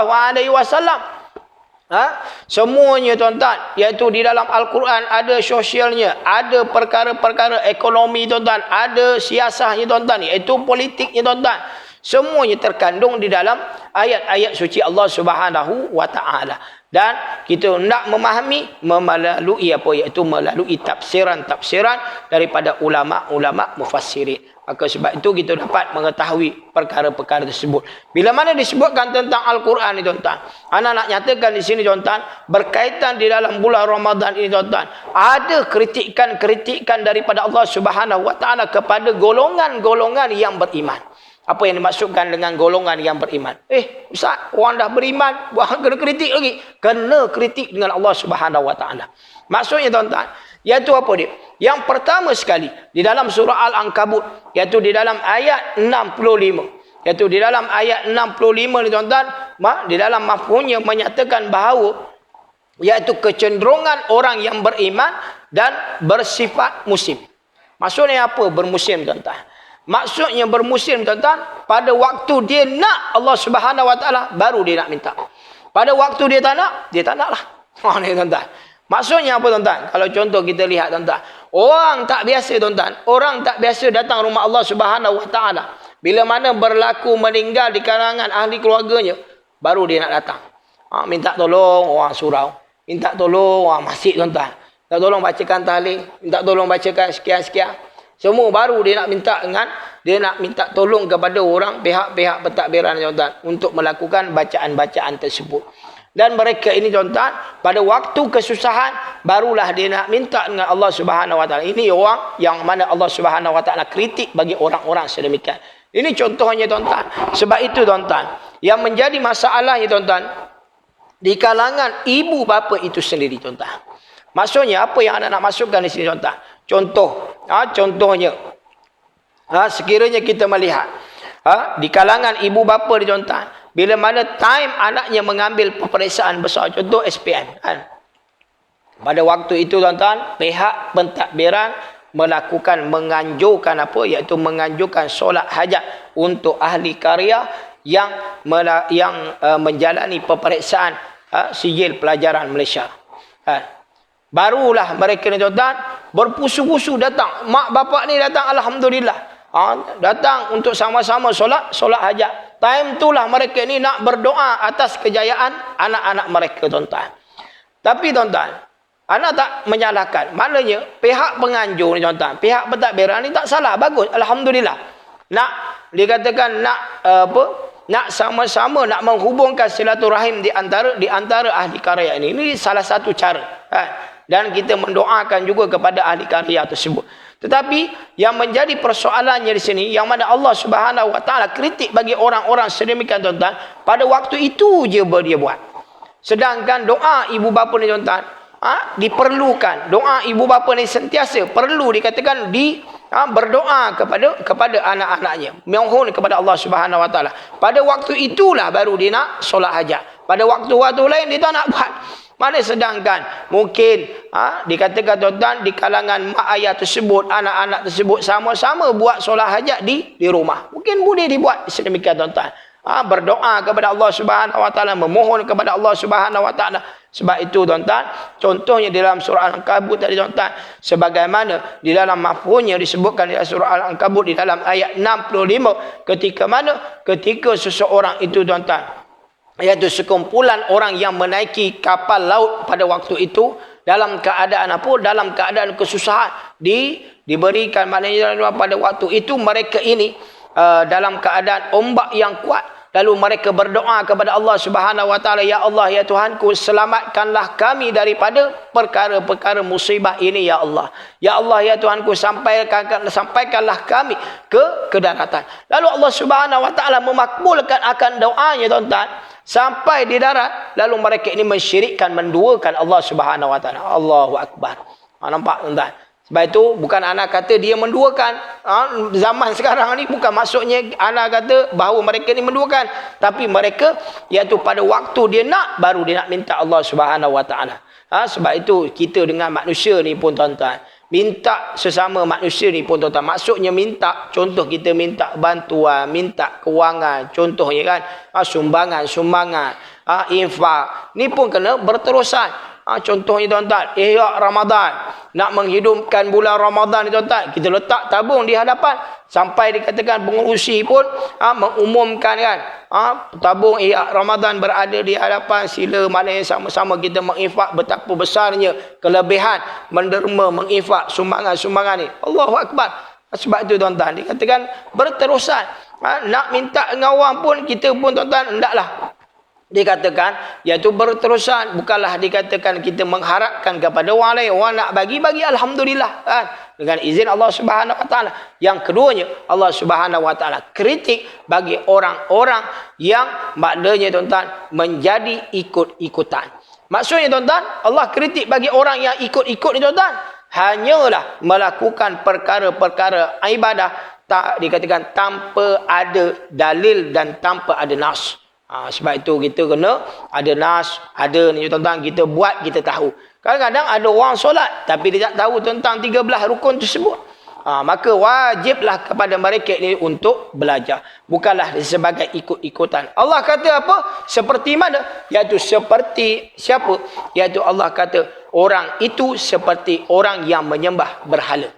Semuanya tuan-tuan, iaitu di dalam Al-Quran ada sosialnya, ada perkara-perkara ekonomi tuan-tuan, ada siasahnya tuan-tuan, iaitu politiknya tuan-tuan. Semuanya terkandung di dalam ayat-ayat suci Allah Subhanahu wa taala. Dan kita nak memahami melalui apa, iaitu melalui tafsiran-tafsiran daripada ulama-ulama mufassirin. Maka sebab itu kita dapat mengetahui perkara-perkara tersebut. Bila mana disebutkan tentang Al-Quran ni tuan-tuan, anak nak nyatakan di sini tuan-tuan, berkaitan di dalam bulan Ramadan ini tuan-tuan, ada kritikan-kritikan daripada Allah Subhanahu wa taala kepada golongan-golongan yang beriman. Apa yang dimaksudkan dengan golongan yang beriman? Ustaz, orang dah beriman, buang kena kritik lagi. Kena kritik dengan Allah Subhanahu wa taala. Maksudnya tuan-tuan, iaitu apa dia? Yang pertama sekali di dalam surah Al-Ankabut, iaitu di dalam ayat 65. Iaitu di dalam ayat 65 ni tuan-tuan, di dalam mafhumnya menyatakan bahawa iaitu kecenderungan orang yang beriman dan bersifat musim. Maksudnya apa bermusim tuan-tuan? Maksudnya bermusim tuan-tuan, pada waktu dia nak Allah Subhanahu wa taala baru dia nak minta. Pada waktu dia tak nak lah. Ni tuan-tuan. Maksudnya apa tuan-tuan? Kalau contoh kita lihat tuan-tuan, orang tak biasa tuan-tuan, orang tak biasa datang rumah Allah Subhanahu wa taala. Bila mana berlaku meninggal di kalangan ahli keluarganya, baru dia nak datang. Minta tolong orang surau, minta tolong orang masjid tuan-tuan. Minta tolong bacakan tahlil, minta tolong bacakan sekian-sekian. Semua baru dia nak minta tolong kepada orang pihak-pihak pentadbiran tuan-tuan untuk melakukan bacaan-bacaan tersebut. Dan mereka ini tuan-tuan, pada waktu kesusahan barulah dia nak minta dengan Allah Subhanahu wa taala. Ini orang yang mana Allah Subhanahu wa taala kritik bagi orang-orang sedemikian. Ini contohnya tuan-tuan. Sebab itu tuan-tuan, yang menjadi masalahnya tuan-tuan di kalangan ibu bapa itu sendiri tuan-tuan. Maksudnya apa yang anda nak masukkan di sini tuan-tuan? Contohnya, sekiranya kita melihat di kalangan ibu bapa ni tuan-tuan, bila mana time anaknya mengambil peperiksaan besar, contoh SPM kan. Pada waktu itu tuan-tuan, pihak pentadbiran menganjurkan apa, iaitu menganjurkan solat hajat untuk ahli karya yang menjalani peperiksaan sijil pelajaran Malaysia. Barulah mereka ni tuan-tuan berpusu-pusu datang. Mak bapak ni datang, alhamdulillah. Datang untuk sama-sama solat hajat. Time itulah mereka ni nak berdoa atas kejayaan anak-anak mereka tuan-tuan. Tapi tuan-tuan, anak tak menyalahkan. Maknanya pihak penganjur ni tuan-tuan, pihak pentadbiran ni tak salah, bagus, alhamdulillah. Nak dikatakan nak sama-sama nak menghubungkan silaturahim di antara ahli karya ini. Ini salah satu cara. Dan kita mendoakan juga kepada ahli karya tersebut. Tetapi yang menjadi persoalannya di sini, yang mana Allah Subhanahu wa taala kritik bagi orang-orang sedemikian tuan-tuan, pada waktu itu je dia buat. Sedangkan doa ibu bapa ni tuan-tuan, diperlukan. Doa ibu bapa ni sentiasa perlu dikatakan berdoa kepada anak-anaknya, mohon kepada Allah Subhanahu Wa Taala. Pada waktu itulah baru dia nak solat hajat. Pada waktu-waktu lain dia tak nak buat. Mana sedangkan mungkin dikatakan tuan-tuan di kalangan mak ayah tersebut, anak-anak tersebut sama-sama buat solat hajat di rumah. Mungkin boleh dibuat sedemikian tuan-tuan. Berdoa kepada Allah Subhanahu Wa Taala, memohon kepada Allah Subhanahu Wa Taala. Sebab itu tuan-tuan, contohnya di dalam surah Al-Ankabut tadi tuan-tuan, sebagaimana di dalam mafhumnya disebutkan di dalam surah Al-Ankabut di dalam ayat 65, ketika seseorang itu tuan-tuan, iaitu sekumpulan orang yang menaiki kapal laut pada waktu itu dalam keadaan apa? Dalam keadaan kesusahan, diberikan, maknanya pada waktu itu mereka ini dalam keadaan ombak yang kuat. Lalu mereka berdoa kepada Allah Subhanahu Wa Taala, ya Allah, ya Tuhanku, selamatkanlah kami daripada perkara-perkara musibah ini, ya Allah. Ya Allah, ya Tuhanku, sampaikanlah kami ke daratan. Lalu Allah Subhanahu Wa Taala memakbulkan akan doanya tuan-tuan. Sampai di darat, lalu mereka ini mensyirikkan, menduakan Allah Subhanahu Wa Taala. Allahu Akbar. Nampak tuan-tuan? Sebab itu bukan anak kata dia menduakan. Zaman sekarang ni bukan maksudnya anak kata bahawa mereka ni menduakan. Tapi mereka, iaitu pada waktu dia nak, baru dia nak minta Allah Subhanahu Wa Taala. Sebab itu kita dengan manusia ni pun tuan-tuan, minta sesama manusia ni pun tuan-tuan, maksudnya minta, contoh kita minta bantuan, minta kewangan, contohnya kan, sumbangan, infak, ni pun kena berterusan. Contohnya tuan-tuan, ihya Ramadan, nak menghidupkan bulan Ramadan ni tuan-tuan, kita letak tabung di hadapan, sampai dikatakan pengurusi pun mengumumkan kan, tabung ihya Ramadan berada di hadapan, sila, maknanya sama-sama kita menginfak. Betapa besarnya kelebihan menderma menginfak sumbangan-sumbangan ni. Allahu Akbar. Sebab itu tuan-tuan, dikatakan berterusan. Nak minta dengan orang pun, kita pun tuan-tuan, hendaklah dikatakan, iaitu berterusan. Bukanlah dikatakan kita mengharapkan kepada orang lain. Orang nak bagi alhamdulillah kan, dengan izin Allah Subhanahu Wa Taala. Yang keduanya, Allah Subhanahu Wa Taala kritik bagi orang-orang yang maknanya tuan-tuan menjadi ikut-ikutan. Maksudnya tuan-tuan, Allah kritik bagi orang yang ikut-ikut ni tuan-tuan, hanyalah melakukan perkara-perkara ibadah tak dikatakan tanpa ada dalil dan tanpa ada nas. Sebab itu kita kena ada nas, ada ni tuan-tuan, kita buat, kita tahu. Kadang-kadang ada orang solat tapi dia tak tahu tentang 13 rukun tersebut. Maka wajiblah kepada mereka ini untuk belajar, bukanlah sebagai ikut-ikutan. Allah kata apa? Seperti mana? Iaitu seperti siapa? Iaitu Allah kata orang itu seperti orang yang menyembah berhala.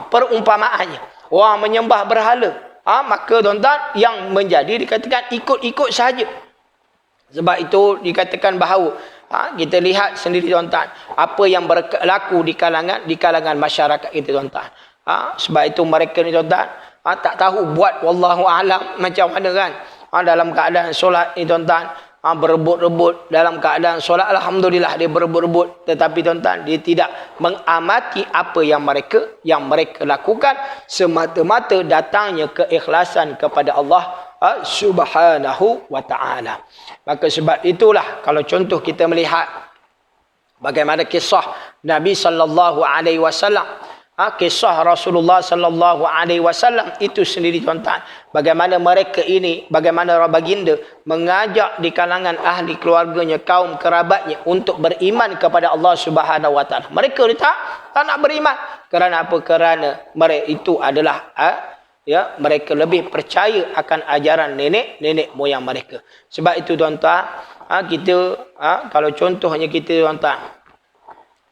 Perumpamaannya, orang menyembah berhala, maka tuan-tuan yang menjadi dikatakan ikut-ikut sahaja. Sebab itu dikatakan bahawa kita lihat sendiri tuan-tuan, apa yang berlaku di kalangan masyarakat kita tuan-tuan. Sebab itu mereka ni tuan-tuan tak tahu buat wallahu alam macam mana kan. Dalam keadaan solat ni tuan-tuan, berebut-rebut dalam keadaan solat, alhamdulillah dia berebut-rebut, tetapi tuan-tuan dia tidak mengamati apa yang mereka lakukan, semata-mata datangnya keikhlasan kepada Allah Subhanahu Wa Taala. Maka sebab itulah kalau contoh kita melihat bagaimana kisah Nabi sallallahu alaihi wasallam, kisah Rasulullah sallallahu alaihi wasallam itu sendiri tuan-tuan, bagaimana mereka ini, bagaimana baginda mengajak di kalangan ahli keluarganya, kaum kerabatnya untuk beriman kepada Allah Subhanahu Wa Taala. Mereka tak nak beriman. Kerana apa? Kerana mereka itu adalah mereka lebih percaya akan ajaran nenek moyang mereka. Sebab itu tuan-tuan, kita kalau contohnya kita tuan-tuan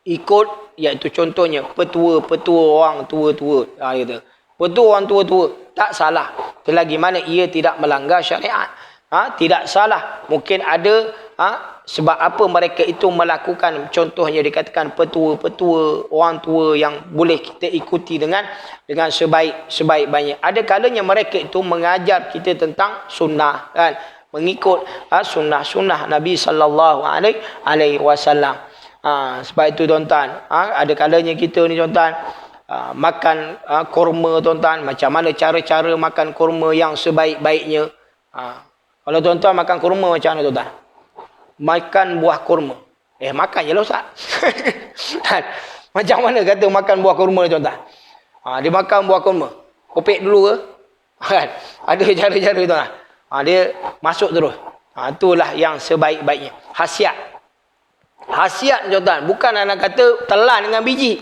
ikut, iaitu contohnya petua orang tua-tua, gitu. Petua orang tua-tua tak salah selagi mana ia tidak melanggar syariat. Tidak salah. Mungkin ada sebab apa mereka itu melakukan, contohnya dikatakan petua-petua orang tua yang boleh kita ikuti dengan sebaik-baiknya. Ada kalanya mereka itu mengajar kita tentang sunnah kan, mengikut sunnah Nabi sallallahu alaihi wasallam. Sebab itu tuan-tuan, ada kalanya kita ni tuan-tuan makan kurma tuan-tuan, macam mana cara-cara makan kurma yang sebaik-baiknya. Kalau tuan-tuan makan kurma macam mana tuan-tuan? Makan buah kurma. Makan je lah Ustaz. Macam mana kata makan buah kurma ni tuan-tuan? Dia makan buah kurma. Kopek dulu ke? Kan? Ada cara-cara tu lah. Dia masuk terus. Itulah yang sebaik-baiknya. Khasiat. Khasiat tuan-tuan. Bukan anak kata telan dengan biji.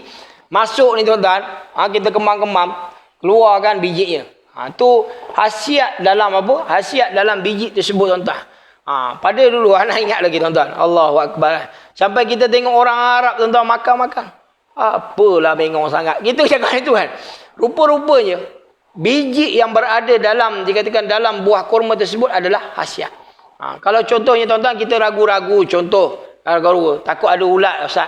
Masuk ni tuan-tuan. Kita kemam-kemam. Keluarkan bijinya. Itu khasiat dalam apa? Khasiat dalam biji tersebut tuan-tuan. Pada dulu anak ingat lagi tuan-tuan. Allahu Akbar. Sampai kita tengok orang Arab tuan-tuan makan-makan. Apalah bengong sangat. Kita cakap itu kan. Rupa-rupanya biji yang berada dalam, dikatakan dalam buah kurma tersebut adalah khasiat. Kalau contohnya tuan-tuan kita ragu-ragu, contoh ragu-ragu, takut ada ulat Ustaz.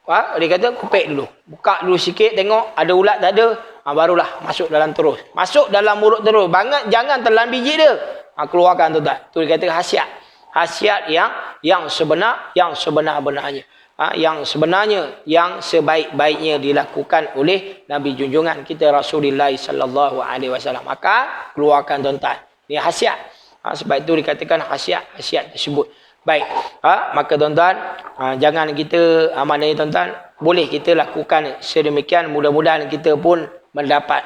Dia kata kupek dulu. Buka dulu sikit tengok ada ulat tak ada. Barulah masuk dalam terus. Masuk dalam mulut terus. Jangan telan biji dia. Keluarkan tuan-tuan. Itu dia kata khasiat. Khasiat yang sebenar-benarnya. Yang sebenarnya, yang sebaik-baiknya dilakukan oleh Nabi junjungan kita Rasulullah sallallahu alaihi wasallam. Maka keluarkan tuan-tuan. Ini khasiat. Sebab itu dikatakan khasiat tersebut. Baik. Maka tuan-tuan, jangan kita maknanya tuan-tuan, boleh kita lakukan sedemikian, mudah-mudahan kita pun mendapat,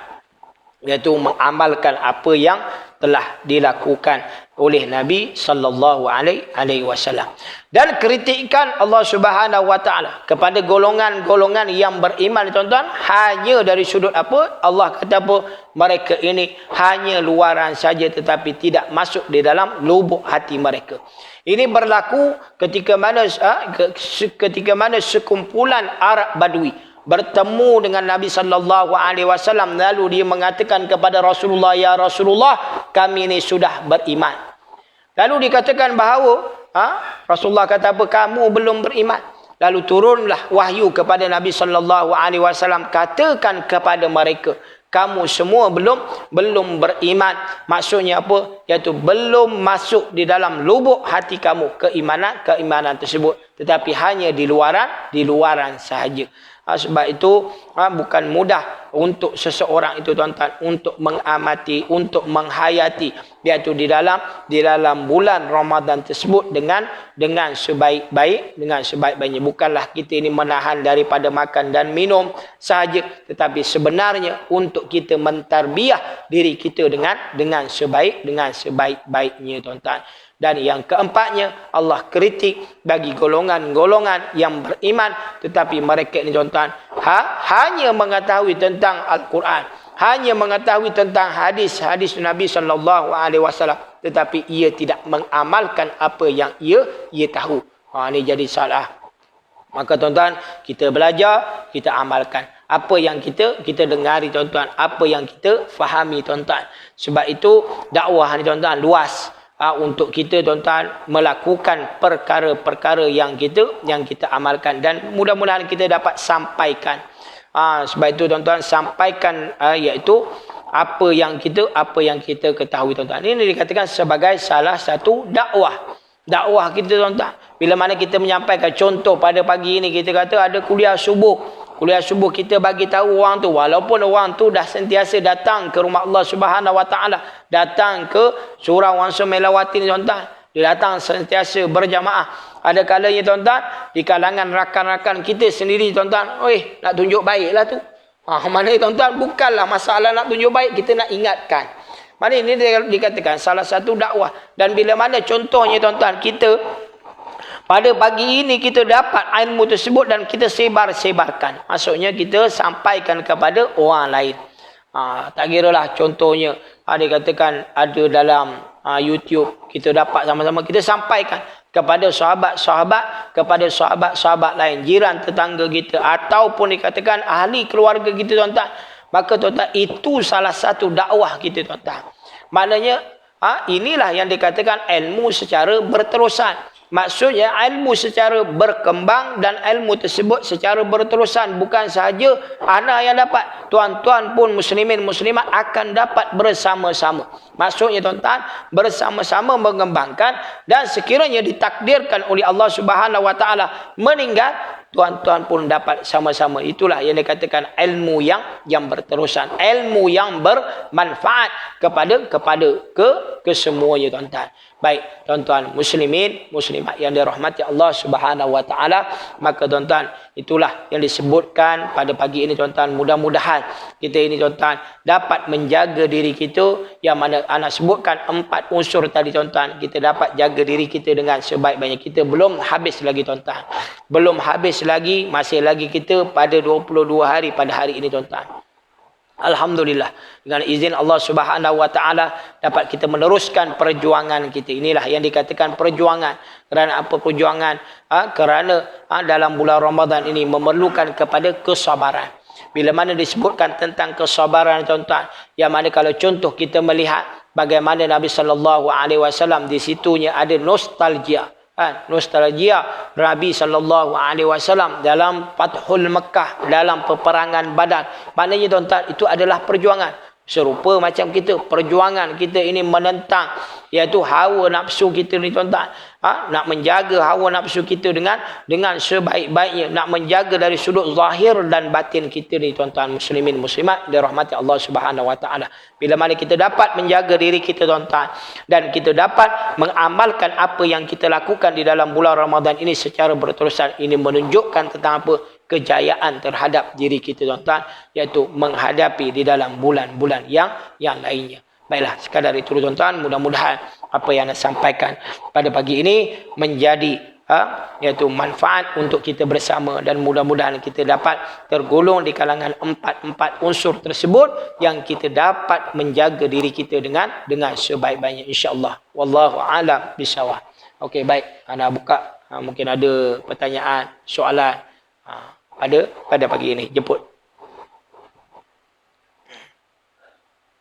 iaitu mengamalkan apa yang telah dilakukan oleh Nabi sallallahu alaihi wasallam. Dan kritikan Allah Subhanahu wa taala kepada golongan-golongan yang beriman tuan-tuan hanya dari sudut apa? Allah kata apa? Mereka ini hanya luaran saja tetapi tidak masuk di dalam lubuk hati mereka. Ini berlaku ketika mana sekumpulan Arab Badui bertemu dengan Nabi sallallahu alaihi wasallam, lalu dia mengatakan kepada Rasulullah, ya Rasulullah, kami ini sudah beriman. Lalu dikatakan bahawa Rasulullah kata apa? Kamu belum beriman. Lalu turunlah wahyu kepada Nabi sallallahu alaihi wasallam, katakan kepada mereka, kamu semua belum beriman. Maksudnya apa? Iaitu belum masuk di dalam lubuk hati kamu keimanan tersebut, tetapi hanya di luaran sahaja. Sebab itu bukan mudah untuk seseorang itu tuan-tuan untuk mengamati, untuk menghayati, iaitu di dalam bulan Ramadan tersebut dengan sebaik-baiknya. Bukanlah kita ini menahan daripada makan dan minum sahaja, tetapi sebenarnya untuk kita mentarbiah diri kita dengan sebaik-baiknya tuan-tuan. Dan yang keempatnya, Allah kritik bagi golongan-golongan yang beriman, tetapi mereka ini tuan-tuan hanya mengetahui tentang Al-Quran, hanya mengetahui tentang hadis-hadis Nabi sallallahu alaihi wasallam, tetapi ia tidak mengamalkan apa yang ia tahu. Ini jadi salah. Maka tuan-tuan, kita belajar, kita amalkan apa yang kita dengari tuan-tuan, apa yang kita fahami tuan-tuan. Sebab itu dakwah ni tuan-tuan luas. Untuk kita tuan-tuan melakukan perkara-perkara yang kita amalkan, dan mudah-mudahan kita dapat sampaikan. Sebab itu tuan-tuan, sampaikan iaitu apa yang kita ketahui tuan-tuan. Ini dikatakan sebagai salah satu dakwah kita tuan-tuan. Bila mana kita menyampaikan, contoh pada pagi ini kita kata ada kuliah subuh kita bagi tahu orang tu, walaupun orang tu dah sentiasa datang ke rumah Allah Subhanahu wa taala, datang ke surau Wangsa Melawati ni tuan-tuan, dia datang sentiasa berjamaah. Ada kalanya tuan-tuan di kalangan rakan-rakan kita sendiri tuan-tuan, nak tunjuk baiklah tu. Mana tuan-tuan, bukanlah masalah nak tunjuk baik, kita nak ingatkan. Mana ini dikatakan salah satu dakwah. Dan bila mana contohnya tuan-tuan, kita pada pagi ini kita dapat ilmu tersebut dan kita sebarkan. Maksudnya kita sampaikan kepada orang lain. Tak kiralah contohnya dikatakan ada dalam YouTube, kita dapat sama-sama kita sampaikan kepada sahabat-sahabat, kepada sahabat-sahabat lain, jiran tetangga kita, ataupun dikatakan ahli keluarga kita tuan-tuan. Maka tuan-tuan, itu salah satu dakwah kita tuan-tuan. Maknanya inilah yang dikatakan ilmu secara berterusan. Maksudnya ilmu secara berkembang dan ilmu tersebut secara berterusan. Bukan sahaja anak yang dapat, tuan-tuan pun muslimin muslimat akan dapat bersama-sama. Maksudnya tuan-tuan, bersama-sama mengembangkan, dan sekiranya ditakdirkan oleh Allah Subhanahu wa taala meninggal, tuan-tuan pun dapat sama-sama. Itulah yang dikatakan ilmu yang berterusan, ilmu yang bermanfaat kepada kesemuanya tuan-tuan. Baik, tuan-tuan muslimin, muslimat yang dirahmati Allah Subhanahu wa taala, maka tuan-tuan, itulah yang disebutkan pada pagi ini tuan-tuan. Mudah-mudahan kita ini tuan-tuan dapat menjaga diri kita, yang mana anak sebutkan 4 unsur tadi tuan-tuan. Kita dapat jaga diri kita dengan sebaik-baiknya. Kita belum habis lagi tuan-tuan. Belum habis lagi, masih lagi kita pada 22 hari pada hari ini tuan-tuan. Alhamdulillah, dengan izin Allah Subhanahu wa taala dapat kita meneruskan perjuangan kita. Inilah yang dikatakan perjuangan. Kerana apa perjuangan? Kerana dalam bulan Ramadan ini memerlukan kepada kesabaran. Bila mana disebutkan tentang kesabaran tuan-tuan, yang mana kalau contoh kita melihat bagaimana Nabi sallallahu alaihi wasallam, di situnya ada nostalgia. Nostalgia Nabi sallallahu alaihi wasallam dalam Fathul Mekah, dalam peperangan Badar. Maknanya tuan-tuan, itu adalah perjuangan. Serupa macam kita, perjuangan kita ini menentang iaitu hawa nafsu kita ni tuan-tuan. Nak menjaga hawa nafsu kita dengan sebaik-baiknya, nak menjaga dari sudut zahir dan batin kita ni tuan-tuan muslimin muslimat dirahmati Allah Subhanahu wa taala. Bila mana kita dapat menjaga diri kita tuan-tuan, dan kita dapat mengamalkan apa yang kita lakukan di dalam bulan Ramadan ini secara berterusan, ini menunjukkan tentang apa? Kejayaan terhadap diri kita tuan-tuan, iaitu menghadapi di dalam bulan-bulan yang lainnya. Baiklah, sekadar itu tuan-tuan, mudah-mudahan apa yang saya sampaikan pada pagi ini menjadi iaitu manfaat untuk kita bersama, dan mudah-mudahan kita dapat tergolong di kalangan empat unsur tersebut yang kita dapat menjaga diri kita dengan sebaik-baiknya, insya-Allah. Wallahu a'lam bishawab. Okey, baik, ana buka, mungkin ada pertanyaan, soalan pada pagi ini. Jemput.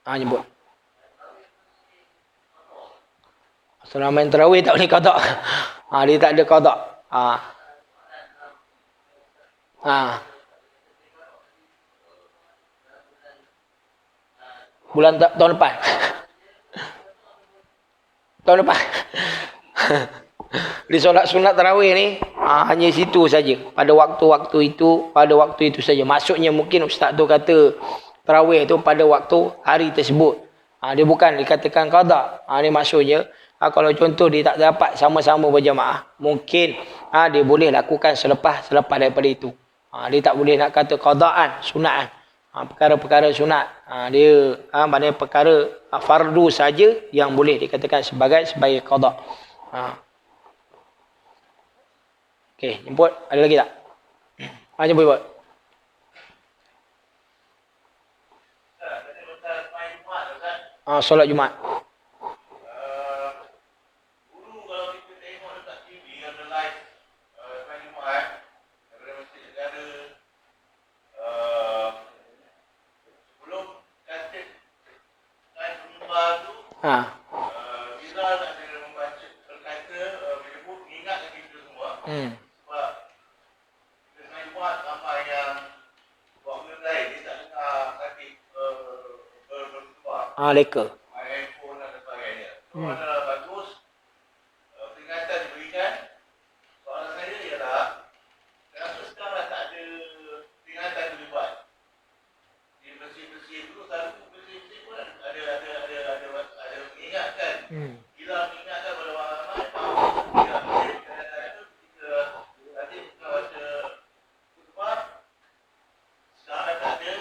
Jemput. Selama main tarawih tak boleh qada. Dia tak ada qada. Bulan tahun depan. Tahun depan. Di solat sunat tarawih ni hanya situ saja, pada waktu-waktu itu saja. Maksudnya mungkin ustaz tu kata tarawih tu pada waktu hari tersebut. Dia bukan dikatakan qada. Ni maksudnya kalau contoh dia tak dapat sama-sama berjamaah, mungkin dia boleh lakukan selepas daripada itu. Dia tak boleh nak kata qadaan, sunatan. Perkara-perkara sunat, dia maknanya perkara fardu saja yang boleh dikatakan sebagai qada. Okey, jemput. Ada lagi tak? Jemput. Solat Jumaat. Dulu kalau kita tengok dekat TV ada live solat Jumaat daripada Masjid Negara, sebelum katil mimbar tu, Bilal ada membaca berkata, menyebut mengingatkan kita semua. Sebab kita solat Jumaat ramai yang buat benda lain, dia tak dengar katil berkhutbah. Leka. Handphone dan sebagainya. So adalah bagus peringatan diberikan. Soalan saya ialah, kenapa sekarang tak ada peringatan terlibat? Di bersih-bersih dulu, selalu bersih-bersih pun ada mengingatkan. Bila mengingatkan pada orang ramai, bila kadang-kadang itu kita nanti kita baca khutbah, sekarang tak ada.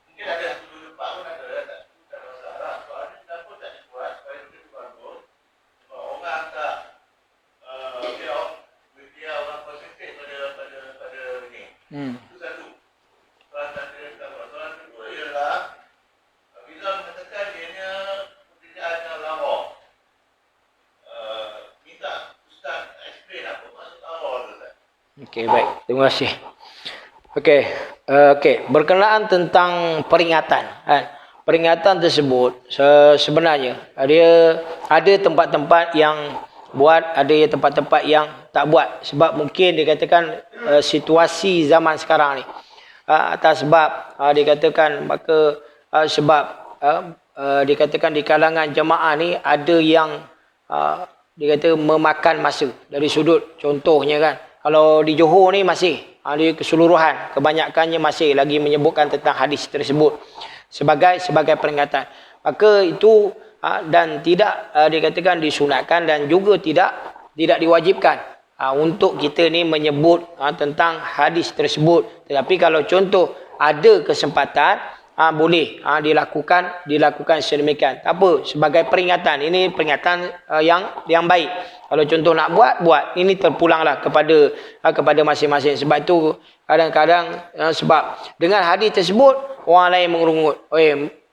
Mungkin ada satu lepas pun ada, tak masalah. Soalnya kenapa tak dibuat supaya lebih bagus? Sebab orang tak dia orang konsentrate pada ini. Itu satu. Soalan kedua ialah, bila mengatakan ianya pekerjaan lahor, minta Ustaz explain apa maksud lahor tu, Ustaz. Okey, baik. Terima kasih. Okey, berkenaan tentang peringatan, peringatan tersebut sebenarnya dia ada tempat-tempat yang buat, ada tempat-tempat yang tak buat, sebab mungkin dikatakan situasi zaman sekarang ni, atas sebab dikatakan maka sebab dikatakan di kalangan jemaah ni ada yang dikata memakan masa dari sudut, contohnya kan, kalau di Johor ni masih di keseluruhan kebanyakannya masih lagi menyebutkan tentang hadis tersebut sebagai peringatan. Maka itu dan tidak dikatakan disunatkan dan juga tidak diwajibkan untuk kita ni menyebut tentang hadis tersebut. Tetapi kalau contoh ada kesempatan boleh dilakukan sedemikian. Tak apa, sebagai peringatan. Ini peringatan yang baik. Kalau contoh nak buat. Ini terpulanglah kepada masing-masing. Sebab itu kadang-kadang sebab dengan hadis tersebut orang lain mengerungut.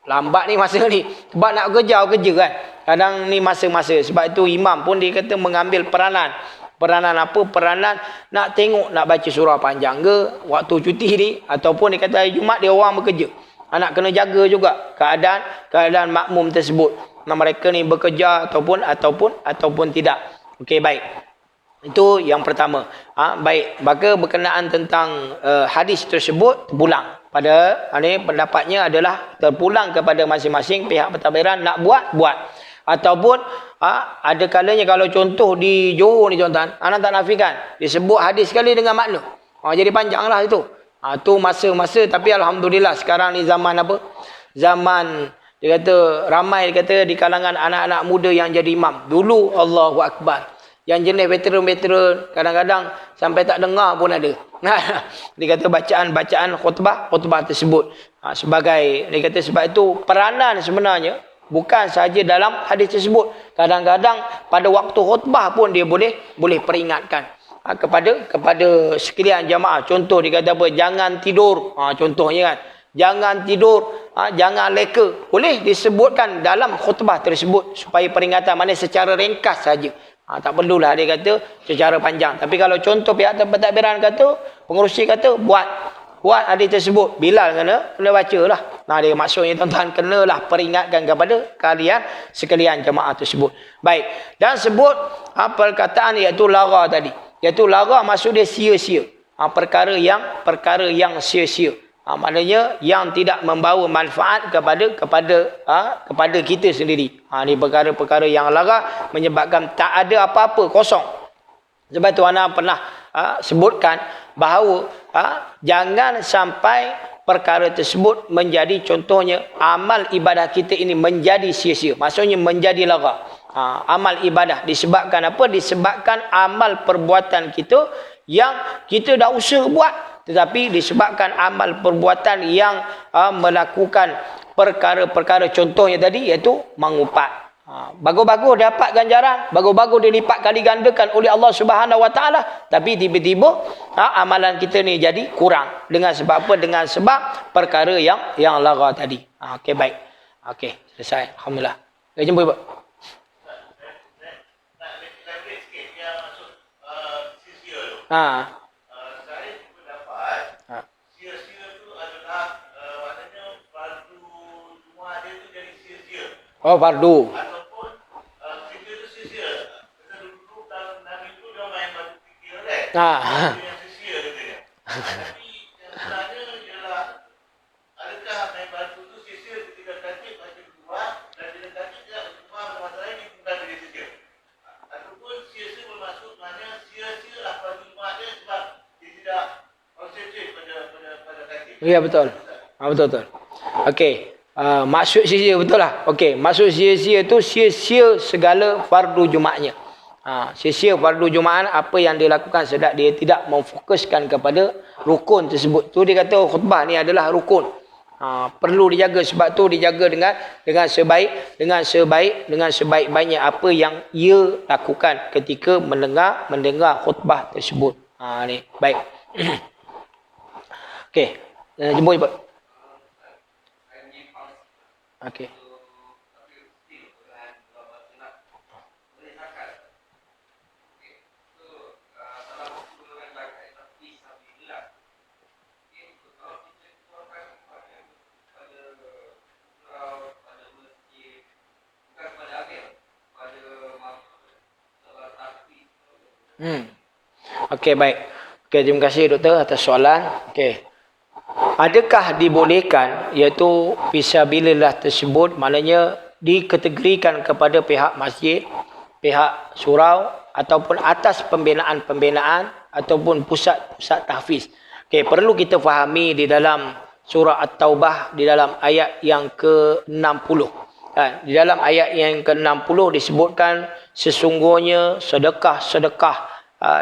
Lambat ni masa ni. Sebab nak kerja kan. Kadang ni masa-masa. Sebab itu imam pun dia kata mengambil peranan. Peranan apa? Peranan nak tengok nak baca surah panjang ke waktu cuti ni, ataupun dia kata hari Jumaat dia orang bekerja. Nak kena jaga juga keadaan makmum tersebut. Mereka ni bekerja ataupun tidak. Okey, baik. Itu yang pertama. Baik, maka berkenaan tentang hadis tersebut terpulang pada pendapatnya adalah terpulang kepada masing-masing pihak pentadbiran nak buat. Ataupun ada kalanya kalau contoh di Johor ni tuan-tuan, anak tak nafikan disebut hadis sekali dengan makna. Jadi panjanglah itu. Tu masa-masa, tapi alhamdulillah sekarang ni zaman apa? Zaman dia kata ramai dia kata di kalangan anak-anak muda yang jadi imam. Dulu Allahu Akbar. Yang jenis veteran-veteran kadang-kadang sampai tak dengar pun ada. Dia kata bacaan khutbah tersebut. Sebagai dia kata sebab itu peranan sebenarnya bukan sahaja dalam hadis tersebut. Kadang-kadang pada waktu khutbah pun dia boleh peringatkan kepada sekalian jamaah. Contoh dia kata apa? Jangan tidur. Contohnya kan. Jangan tidur, jangan leka. Boleh disebutkan dalam khutbah tersebut supaya peringatan, mana secara ringkas saja. Tak perlulah dia kata secara panjang. Tapi kalau contoh pihak pentadbiran kata, pengerusi kata buat hadis tersebut, Bilal kena bacalah. Dia maksudnya tuan-tuan kenalah peringatkan kepada kalian sekalian jemaah tersebut. Baik. Dan sebut perkataan iaitu lara tadi. Iaitu lara maksud dia sia-sia. Perkara yang sia-sia. Maknanya yang tidak membawa manfaat kepada kita sendiri. Ini perkara-perkara yang lara menyebabkan tak ada apa-apa, kosong. Sebab tu ana pernah sebutkan bahawa jangan sampai perkara tersebut menjadi contohnya amal ibadah kita ini menjadi sia-sia. Maksudnya menjadi lara. Amal ibadah disebabkan apa? Disebabkan amal perbuatan kita yang kita dah usaha buat. Tetapi disebabkan amal perbuatan yang melakukan perkara-perkara contohnya tadi iaitu mengupat. Bagus-bagus dapat ganjaran, bagus-bagus dilipat kali gandakan oleh Allah Subhanahu Wa Taala, tapi tiba-tiba amalan kita ni jadi kurang. Dengan sebab apa? Dengan sebab perkara yang lara tadi. Okey, baik. Okey, selesai. Alhamdulillah. Kita jumpa Pak. Nak elaborate sikit yang maksud sia-sia tu. Saya cuba dapat sia-sia tu adalah maknanya fardu Jumaat dia tu jadi sia-sia. Oh, fardu. Ataupun sia-sia tu sia-sia. Kita dulu tahun Nabi tu dia main batu fikir kan. Yang sia-sia katanya. Tapi yang sebenarnya ialah adakah main batu tu sia-sia ketika khatib baca Jumaat dan bila khatib tidak Jumaat masa lain dia bukan jadi sia-sia. Ataupun sia-sia bermaksud maknanya sia-sia lah fardu Jumaat dia sebab dia tidak konsentrate pada khatib. Ya, betul. Betul. Okey. Maksud sia-sia betul lah. Okey, maksud sia-sia tu sia-sia segala fardu Jumaatnya. Sia-sia fardu Jumaat apa yang dia lakukan sedap dia tidak memfokuskan kepada rukun tersebut. Tu dia kata khutbah ni adalah rukun. Perlu dijaga, sebab tu dijaga dengan sebaik-baiknya apa yang ia lakukan ketika mendengar khutbah tersebut. Ni baik. Okey, jemput Pak. Okey. Okey, baik. Okey, terima kasih doktor atas soalan. Okey. Adakah dibolehkan iaitu fisabilillah tersebut maknanya dikategorikan kepada pihak masjid, pihak surau ataupun atas pembinaan ataupun pusat-pusat tahfiz. Okey, perlu kita fahami di dalam surah At-Taubah di dalam ayat yang ke-60. Di dalam ayat yang ke-60 disebutkan sesungguhnya sedekah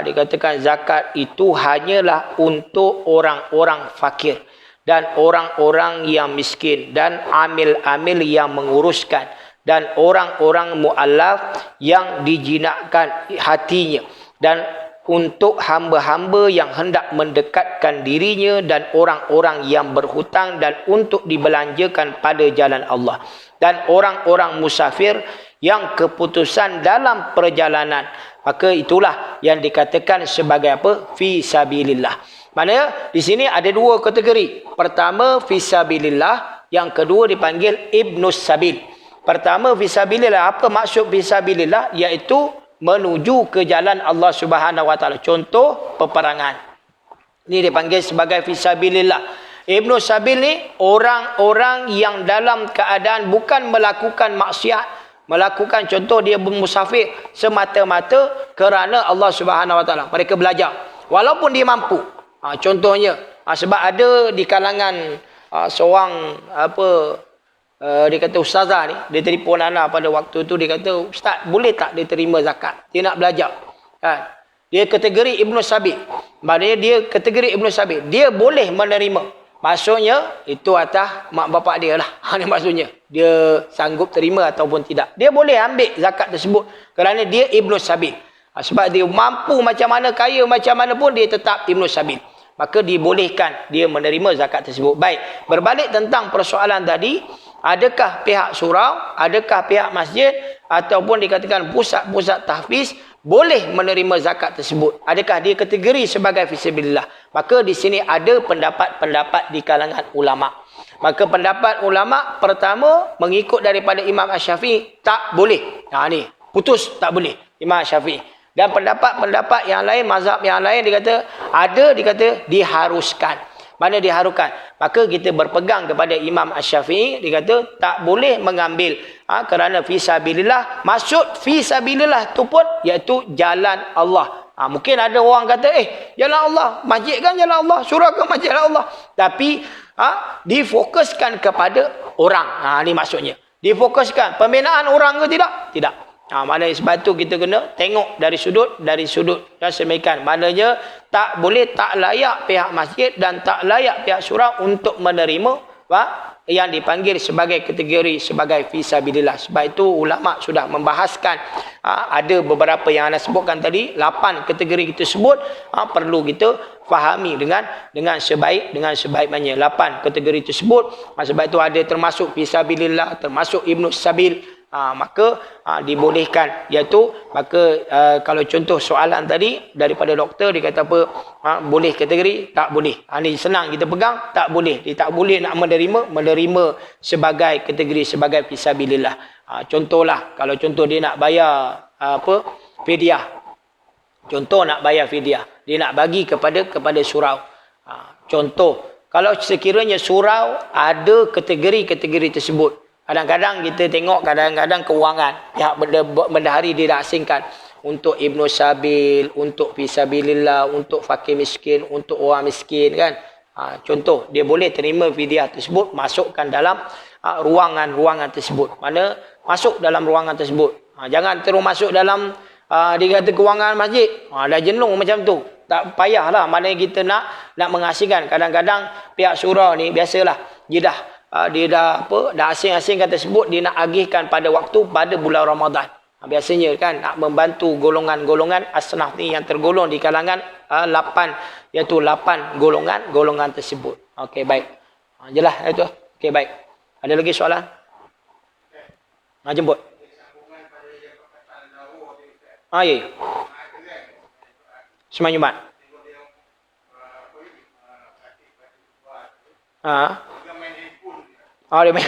dikatakan zakat itu hanyalah untuk orang-orang fakir dan orang-orang yang miskin dan amil-amil yang menguruskan dan orang-orang mu'allaf yang dijinakkan hatinya dan untuk hamba-hamba yang hendak mendekatkan dirinya dan orang-orang yang berhutang dan untuk dibelanjakan pada jalan Allah dan orang-orang musafir yang keputusan dalam perjalanan. Maka itulah yang dikatakan sebagai apa? Fi sabilillah. Maknanya di sini ada dua kategori. Pertama fi sabilillah, yang kedua dipanggil ibnus sabil. Pertama fi sabilillah, apa maksud fi sabilillah? Iaitu menuju ke jalan Allah Subhanahu Wa Taala. Contoh peperangan. Ini dipanggil sebagai fi sabilillah. Ibnu Sabil ni orang-orang yang dalam keadaan bukan melakukan maksiat, melakukan contoh dia bermusafir semata-mata kerana Allah Subhanahu Wa Taala. Mereka belajar walaupun dia mampu. Contohnya sebab ada di kalangan seorang dia kata ustazah ni, dia telefon Ana pada waktu tu, dia kata, "Ustaz, boleh tak dia terima zakat? Dia nak belajar." Kan? Dia kategori Ibnu Sabil. Maknanya dia kategori Ibnu Sabil. Dia boleh menerima. Maksudnya itu atas mak bapak dia lah. Ini maksudnya. Dia sanggup terima ataupun tidak. Dia boleh ambil zakat tersebut kerana dia Ibnu Sabil. Sebab dia mampu macam mana, kaya macam mana pun dia tetap Ibnu Sabil. Maka dibolehkan dia menerima zakat tersebut. Baik, berbalik tentang persoalan tadi, adakah pihak surau, adakah pihak masjid ataupun dikatakan pusat-pusat tahfiz boleh menerima zakat tersebut? Adakah dia kategori sebagai fisabilillah? Maka di sini ada pendapat-pendapat di kalangan ulama. Maka pendapat ulama pertama mengikut daripada Imam Asy-Syafi'i, tak boleh. Ni putus tak boleh Imam Asy-Syafi'i. Dan pendapat-pendapat yang lain, mazhab yang lain dikata diharuskan. Mana diharukan? Maka kita berpegang kepada Imam Asy-Syafi'i, dia kata tak boleh mengambil kerana fisabilillah. Maksud fisabilillah tu pun iaitu jalan Allah. Mungkin ada orang kata jalan Allah, masjid kan jalan Allah, surau kan masjid jalan Allah. Tapi difokuskan kepada orang. Ni maksudnya. Difokuskan pembinaan orang ke tidak? Tidak. Maknanya sebab tu kita kena tengok dari sudut dan semikian. Maknanya tak boleh, tak layak pihak masjid dan tak layak pihak surau untuk menerima yang dipanggil sebagai kategori sebagai fisabilillah. Sebab itu ulama sudah membahaskan ada beberapa yang anda sebutkan tadi, 8 kategori tersebut perlu kita fahami dengan sebaik-baiknya. 8 kategori tersebut. Sebab itu ada termasuk fisabilillah, termasuk Ibnu Sabil. Maka dibolehkan, iaitu maka kalau contoh soalan tadi daripada doktor, dia kata apa, boleh kategori, tak boleh. Ni senang kita pegang, tak boleh. Dia tak boleh nak menerima sebagai kategori sebagai fisabilillah. Contohlah, kalau contoh dia nak bayar fidyah. Contoh nak bayar fidyah, dia nak bagi kepada surau. Contoh, kalau sekiranya surau ada kategori-kategori tersebut, kadang-kadang kita tengok, kadang-kadang kewangan pihak bendahari dia dah asingkan untuk Ibnu Sabil, untuk fisabilillah, untuk fakir miskin, untuk orang miskin kan. Contoh, dia boleh terima fidyah tersebut, masukkan dalam ruangan-ruangan tersebut. Mana masuk dalam ruangan tersebut. Jangan terus masuk dalam dia kata kewangan masjid. Dah jenuh macam tu. Tak payahlah, maknanya kita nak mengasingkan. Kadang-kadang pihak surau ni biasalah dia dah asing-asingkan tersebut, dia nak agihkan pada bulan Ramadan. Biasanya kan nak membantu golongan-golongan asnaf ni yang tergolong di kalangan 8, iaitu 8 golongan tersebut. Okey, baik. Jelas itu. Okey, baik. Ada lagi soalan? Jemput. Ya. Semalam Jumaat. Dia main.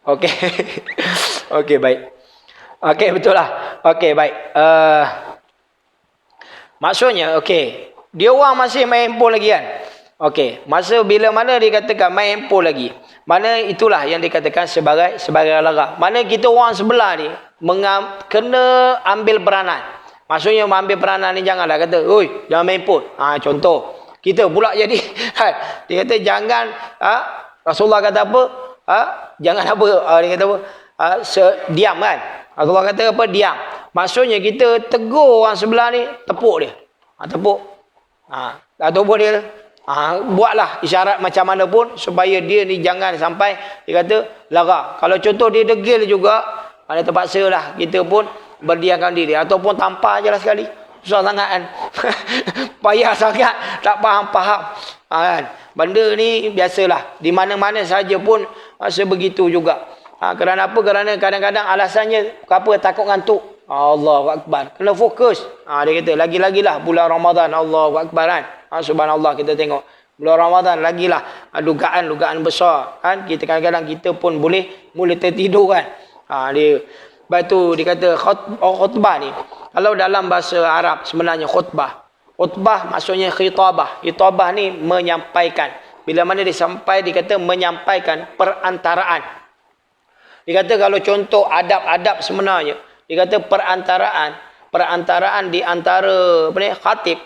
Okey. Okey, baik. Okey, betul lah. Okey, baik. Maksudnya, okey. Dia orang masih main handphone lagi kan? Okey. Masa bila mana dikatakan main handphone lagi? Mana itulah yang dikatakan sebagai larang. Mana kita orang sebelah ni kena ambil peranan. Maksudnya mengambil peranan ni janganlah kata, "Oi, jangan main handphone." Contoh. Kita pula jadi. Dia kata jangan... Rasulullah kata apa? jangan apa, dia kata apa, diam kan. Allah kata apa, diam. Maksudnya kita tegur orang sebelah ni, tepuk dia. Tepuk. Ataupun dia buatlah isyarat macam mana pun supaya dia ni jangan sampai, dia kata lara. Kalau contoh dia degil juga, ada terpaksa lah kita pun berdiamkan diri. Ataupun tampar je lah sekali. Susah sangat kan. Payah sangat. Tak faham-faham. Kan? Benda ni biasalah. Di mana-mana saja pun sebegitu juga. Kerana apa? Kerana kadang-kadang alasannya apa? Takut ngantuk. Allahu Akbar. Kena fokus. Dia kata lagi-lagilah bulan Ramadan. Allahu Akbar kan. Subhanallah, kita tengok. Bulan Ramadan lagilah dugaan-dugaan besar. Kan? Kita kadang-kadang kita pun boleh mula tertidur kan. Dia. Lepas tu dia kata khutbah ni. Kalau dalam bahasa Arab sebenarnya khutbah. Khutbah maksudnya khitabah. Khitabah ni menyampaikan. Bila mana dia sampai, dia kata menyampaikan perantaraan. Dia kata kalau contoh adab-adab sebenarnya, dia kata perantaraan di antara apa ni, khatib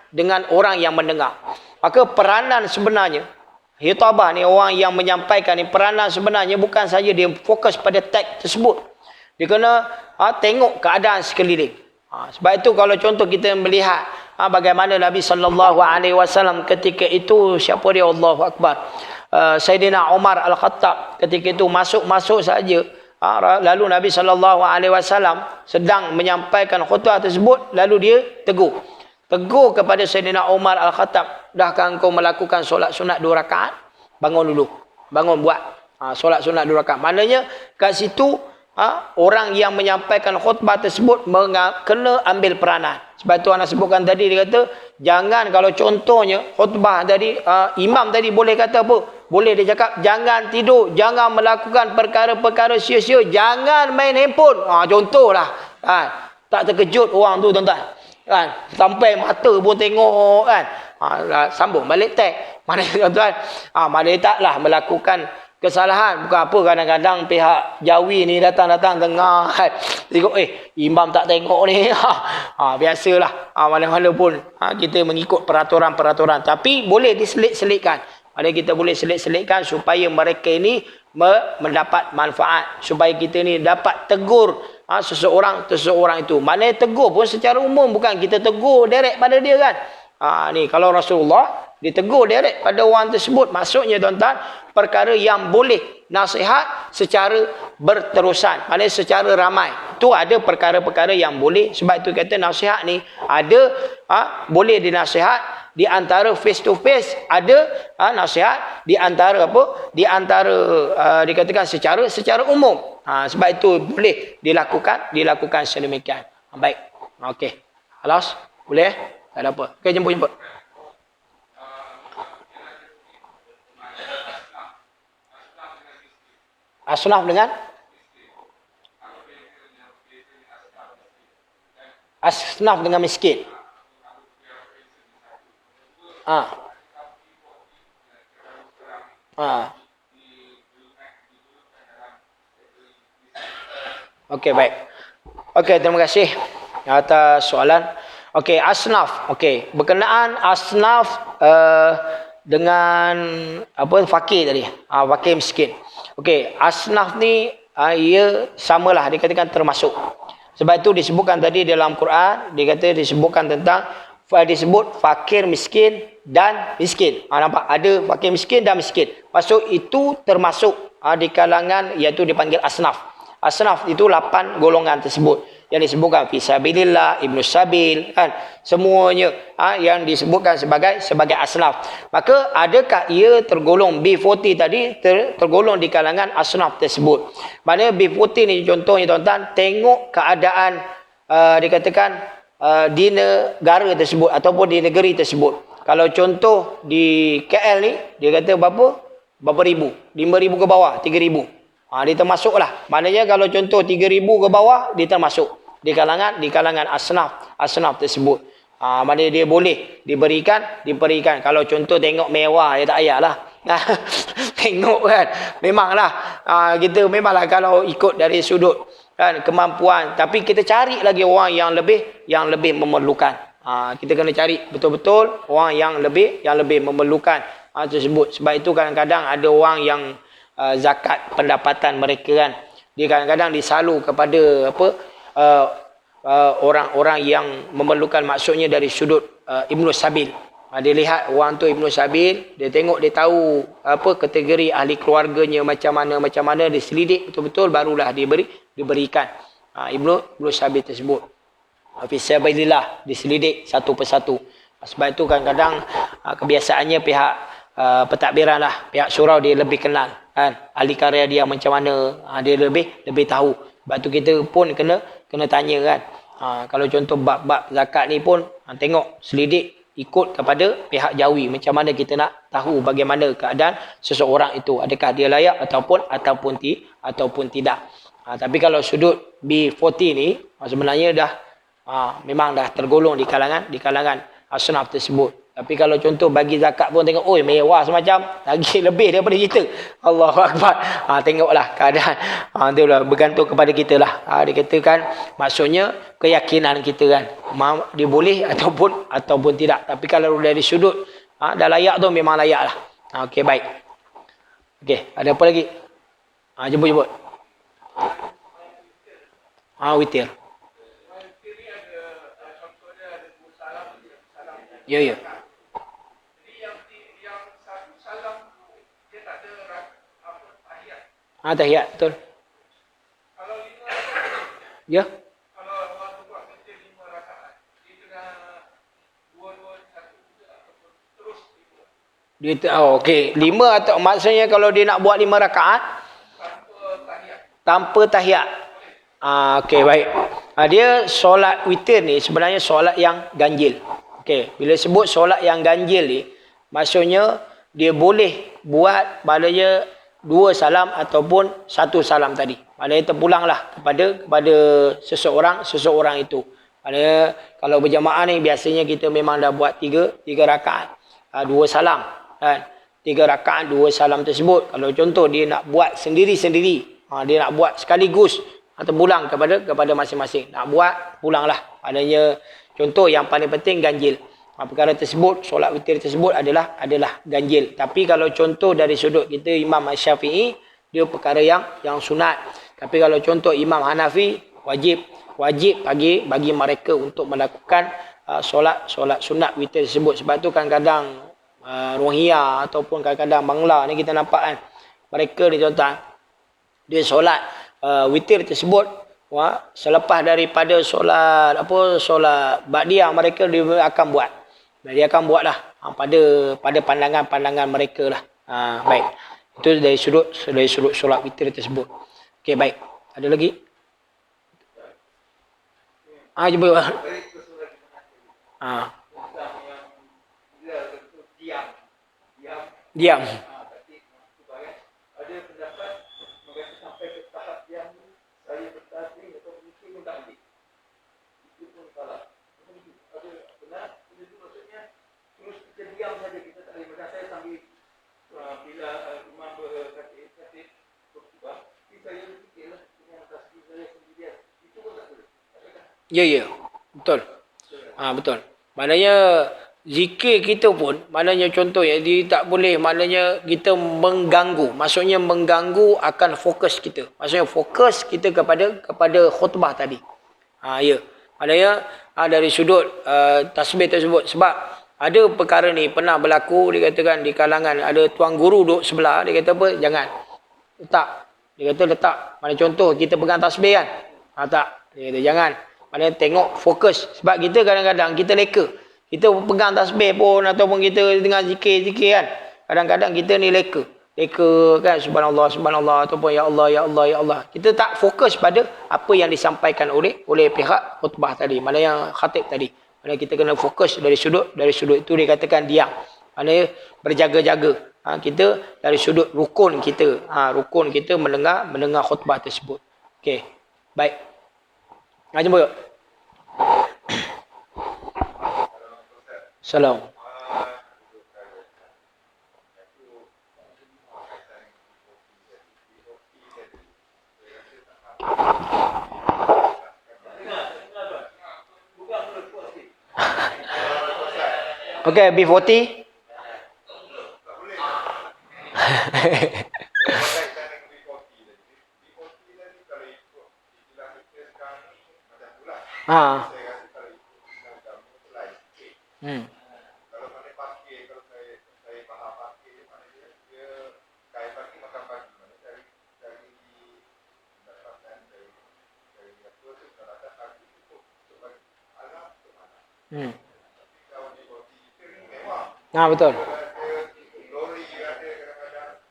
dengan orang yang mendengar. Maka peranan sebenarnya, khitabah ni, orang yang menyampaikan ni, peranan sebenarnya bukan saja dia fokus pada teks tersebut. Dia kena tengok keadaan sekeliling. Sebab itu kalau contoh kita melihat bagaimana Nabi SAW ketika itu, siapa dia, Allahu Akbar, Sayyidina Umar Al-Khattab ketika itu masuk saja, lalu Nabi SAW sedang menyampaikan khutbah tersebut, lalu dia tegur kepada Sayyidina Umar Al-Khattab, dahkah engkau melakukan solat sunat 2 rakaat? Bangun dulu, bangun buat solat sunat 2 rakaat. Maknanya kat situ orang yang menyampaikan khutbah tersebut kena ambil peranan. Sebab tu anak sebutkan tadi, dia kata jangan, kalau contohnya khutbah tadi, imam tadi boleh kata apa? Boleh dia cakap jangan tidur, jangan melakukan perkara-perkara sia-sia, jangan main handphone. Contohlah. Tak terkejut orang tu tuan-tuan. Kan? Sampai mata pun tengok kan. Sambung balik teks. Mana tuan-tuan? Mana taklah melakukan kesalahan. Bukan apa, kadang-kadang pihak Jawi ni datang tengah kan. Tengok imam tak tengok ni. Biasalah. Mana-mana pun kita mengikut peraturan-peraturan. Tapi boleh diselit-selitkan. Ada kita boleh selit-selitkan supaya mereka ini mendapat manfaat. Supaya kita ni dapat tegur seseorang itu. Maknanya tegur pun secara umum, bukan kita tegur direct pada dia kan. Ni kalau Rasulullah ditegur direct pada orang tersebut, maksudnya tuan-tuan, perkara yang boleh nasihat secara berterusan, maknanya secara ramai. Tu ada perkara-perkara yang boleh. Sebab itu kata nasihat ni ada boleh dinasihat di antara face to face, ada nasihat di antara apa? Di antara dikatakan secara umum. Sebab itu boleh dilakukan sedemikian. Baik. Okey. Halas? Boleh? Tak ada apa. Okey, jemput. Asnaf dengan asnaf dengan miskin. Okey, baik. Okey, terima kasih atas soalan. Okey, asnaf. Okey, berkenaan asnaf dengan apa, fakir tadi. Fakir miskin. Okey, asnaf ni ia samalah, dikatakan termasuk. Sebab itu disebutkan tadi dalam Quran, disebutkan tentang disebut fakir, miskin dan miskin. Nampak? Ada fakir, miskin dan miskin. Maksud itu termasuk di kalangan, iaitu dipanggil asnaf. Asnaf itu 8 golongan tersebut yang disebutkan fisabilillah, ibnu sabil kan, semuanya yang disebutkan sebagai asnaf. Maka adakah ia tergolong B40 tadi tergolong di kalangan asnaf tersebut? Maknanya B40 ni contohnya tuan-tuan, tengok keadaan dikatakan di negara tersebut ataupun di negeri tersebut. Kalau contoh di KL ni, dia kata berapa ribu? 5,000 ke bawah, 3,000. Dia termasuklah. Maknanya kalau contoh 3,000 ke bawah, dia termasuk di kalangan asnaf tersebut. Maknanya dia boleh diberikan. Kalau contoh tengok mewah, ya tak payahlah. Tengok kan. Memanglah kita memanglah kalau ikut dari sudut kan kemampuan, tapi kita cari lagi orang yang lebih memerlukan. Kita kena cari betul-betul orang yang lebih memerlukan tersebut. Sebab itu kadang-kadang ada orang yang zakat pendapatan mereka kan. Dia kadang-kadang disalu kepada orang-orang yang memerlukan, maksudnya dari sudut Ibnu Sabil. Dia lihat orang tu Ibnu Sabil, dia tengok, dia tahu kategori ahli keluarganya macam mana, dia selidik betul-betul, barulah diberikan Ibnu Sabil tersebut. Fisabilillah, diselidik satu persatu. Sebab itu kadang-kadang kebiasaannya pihak pentadbiran lah, pihak surau dia lebih kenal kan, ahli karya dia macam mana, dia lebih tahu. Sebab tu kita pun kena tanya kan. Kalau contoh bab-bab zakat ni pun tengok, selidik, ikut kepada pihak jawi, macam mana kita nak tahu bagaimana keadaan seseorang itu, adakah dia layak ataupun tidak. Tapi kalau sudut B40 ni sebenarnya dah memang dah tergolong di kalangan asnaf tersebut. Tapi kalau contoh bagi zakat pun tengok, mewah semacam, lagi lebih daripada kita. Allahu Akbar. Tengoklah keadaan. Itulah bergantung kepada kita lah. Dia katakan, maksudnya keyakinan kita kan, dia boleh ataupun tidak. Tapi kalau dari sudut dah layak tu, memang layak lah. Okey, baik. Okey, ada apa lagi? Jemput. Witir. Ya. Tahiyat, betul. Kalau 5 Ya. kalau waktu buat kerja 5 rakaat, dia kena 2 1 ataupun terus 5. Okey, 5 atau maksudnya kalau dia nak buat 5 rakaat tanpa tahiyat. Okey, baik. Dia solat witir ni sebenarnya solat yang ganjil. Okey, bila sebut solat yang ganjil ni, maksudnya dia boleh buat maknanya 2 salam ataupun 1 salam tadi. Maknanya terpulanglah kepada seseorang itu. Maknanya kalau berjamaah ni biasanya kita memang dah buat 3 rakaat. 2 salam kan. 3 rakaat 2 salam tersebut. Kalau contoh dia nak buat sendiri-sendiri, dia nak buat sekaligus atau pulang kepada masing-masing. Nak buat, pulanglah. Maknanya contoh yang paling penting ganjil. Perkara tersebut, solat witir tersebut adalah ganjil. Tapi kalau contoh dari sudut kita Imam Syafi'i, dia perkara yang sunat. Tapi kalau contoh Imam Hanafi, wajib bagi mereka untuk melakukan solat sunat witir tersebut. Sebab tu kadang-kadang Rohingya ataupun kadang-kadang Bangla ni kita nampak kan, mereka ni tuan-tuan, dia solat witir tersebut selepas daripada solat ba'diyah, mereka dia akan buat. Dia akan buatlah pada pandangan mereka lah. Baik. Itu dari sudut solat witir tersebut. Okey, baik. Ada lagi? Cuba. Diam. Ada pendapat mereka sampai ke tahap yang saya bertanding atau mungkin mendahului. Itu pun salah. Ada benar, itu maksudnya terus kita diam saja, kita tak boleh. Macam saya sambil bila imam berkata berkhutbah, saya berfikirlah dengan tasbih saya sendirian. Itu pun tak boleh. Ya. Betul. Betul. Maknanya zikir kita pun, maknanya contoh ya, dia tak boleh, maknanya kita mengganggu. Maksudnya mengganggu akan fokus kita. Maksudnya fokus kita kepada khutbah tadi. Ya. Maknanya dari sudut tasbih tersebut. Sebab ada perkara ni pernah berlaku, dia katakan di kalangan ada tuan guru duduk sebelah, dia kata apa? Jangan. Letak. Dia kata letak. Mana contoh kita pegang tasbih kan? Tak. Dia kata jangan. Maknanya tengok fokus. Sebab kita kadang-kadang kita leka. Kita pegang tasbih pun ataupun kita tengah zikir kan. Kadang-kadang kita ni leka kan, subhanallah ataupun ya Allah. Kita tak fokus pada apa yang disampaikan oleh pihak khutbah tadi. Mana yang khatib tadi. Mana kita kena fokus dari sudut itu dikatakan diam. Maknanya berjaga-jaga. Kita dari sudut rukun kita. Rukun kita mendengar khutbah tersebut. Okey. Baik. Jumpa yuk. Salam. Okay, B40. Ha. Saya rasa kalau ikut agama tu lain sikit. Kalau mana fakir, kalau saya faham fakir, maknanya dia kaya fakir makan pagi, mana dari pendapatan dari apa tu, pendapatan pagi cukup untuk bagi alam untuk mana. Tapi kalau di roti kita ni memang Ha, betul. ada lori ada kadang-kadang.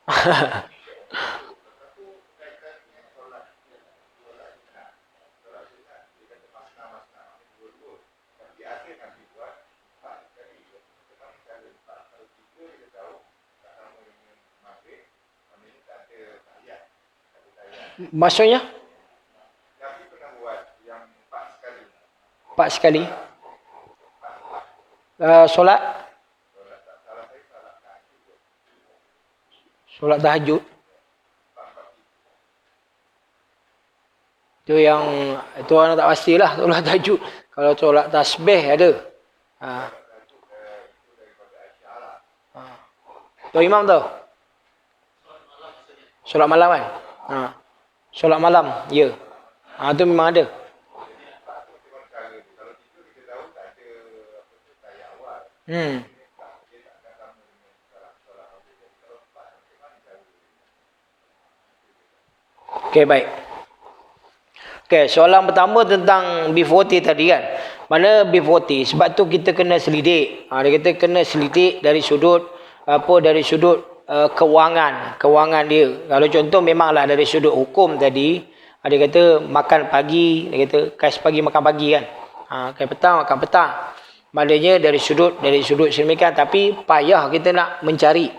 Lepas tu kaitan dengan solat sunat. Solat sunat dia kata masna-masna, dua-dua. Tapi ada Nabi buat 4 kali. Tetapi cara 4. Kalau 3 dia tahu tak sama dengan maghrib, maknanya tak ada tahiyat. Tak ada tahiyat. Maksudnya Nabi pernah buat yang 4 sekali. 4 sekali. Solat Solat tak salah saya salah tahajud. solat tahajud. Itu orang tak pastilah solat tahajud. Kalau solat tasbih ada. Ha. Tuan Imam tahu? Solat malam kan? Ha. Solat malam, ya. Ha, tu memang ada. Okey, baik. Okey, soalan pertama tentang B40 tadi kan. Mana B40? Sebab tu kita kena selidik. Dia kata kena selidik dari sudut kewangan dia. Kalau contoh memanglah dari sudut hukum tadi, dia kata makan pagi, dia kata kais pagi makan pagi kan. Kais petang makan petang. Maknanya dari sudut sedemikian, tapi payah kita nak mencari.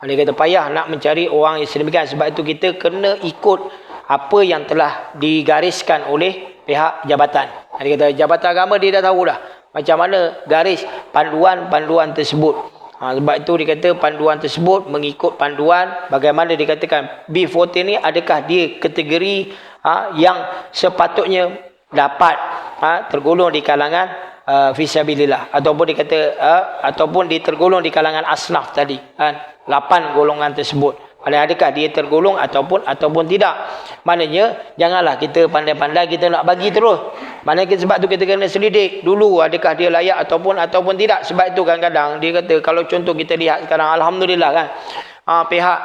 Dia kata payah nak mencari orang yang sedemikian. Sebab itu kita kena ikut apa yang telah digariskan oleh pihak jabatan. Dia kata jabatan agama dia dah tahu dah macam mana garis panduan-panduan tersebut. Sebab itu dia kata panduan tersebut mengikut panduan bagaimana dikatakan B40 ni adakah dia kategori yang sepatutnya dapat tergolong di kalangan fisabilillah, ataupun dikata ataupun tergolong di kalangan asnaf tadi kan, 8 golongan tersebut. Adakah dia tergolong ataupun tidak. Maknanya janganlah kita pandai-pandai kita nak bagi terus. Maknanya sebab tu kita kena selidik dulu adakah dia layak ataupun tidak. Sebab itu kadang-kadang dia kata kalau contoh kita lihat sekarang alhamdulillah kan, pihak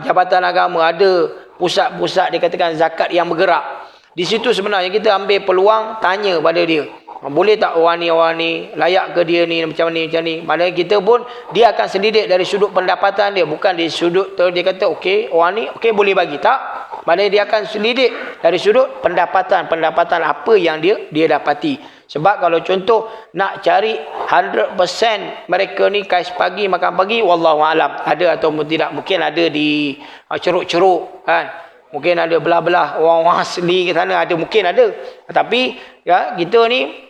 jabatan agama ada pusat-pusat dikatakan zakat yang bergerak. Di situ sebenarnya kita ambil peluang tanya pada dia. Boleh tak orang ni layak ke dia ni macam ni. Maknanya kita pun dia akan selidik dari sudut pendapatan dia, bukan di sudut dia kata okey orang ni okey boleh bagi tak. Maknanya dia akan selidik dari sudut pendapatan apa yang dia dapati. Sebab kalau contoh nak cari 100% mereka ni kais pagi makan pagi, wallahu alam ada ataupun tidak. Mungkin ada di ceruk-ceruk kan. Mungkin ada belah-belah orang-orang asli ke sana, ada mungkin ada. Tapi ya kita ni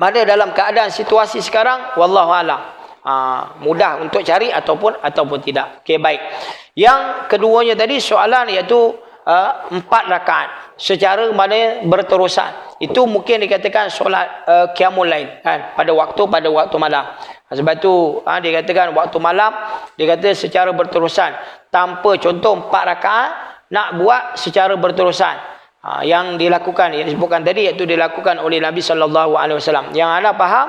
mana dalam keadaan situasi sekarang wallahu alam mudah untuk cari ataupun tidak. Okey, baik. Yang keduanya tadi soalan iaitu 4 rakaat secara mana berterusan. Itu mungkin dikatakan solat qiyamul lail kan pada waktu malam. Sebab tu dia katakan waktu malam dia kata secara berterusan tanpa contoh 4 rakaat nak buat secara berterusan. Yang dilakukan yang disebutkan tadi iaitu dilakukan oleh Nabi SAW. Yang anda faham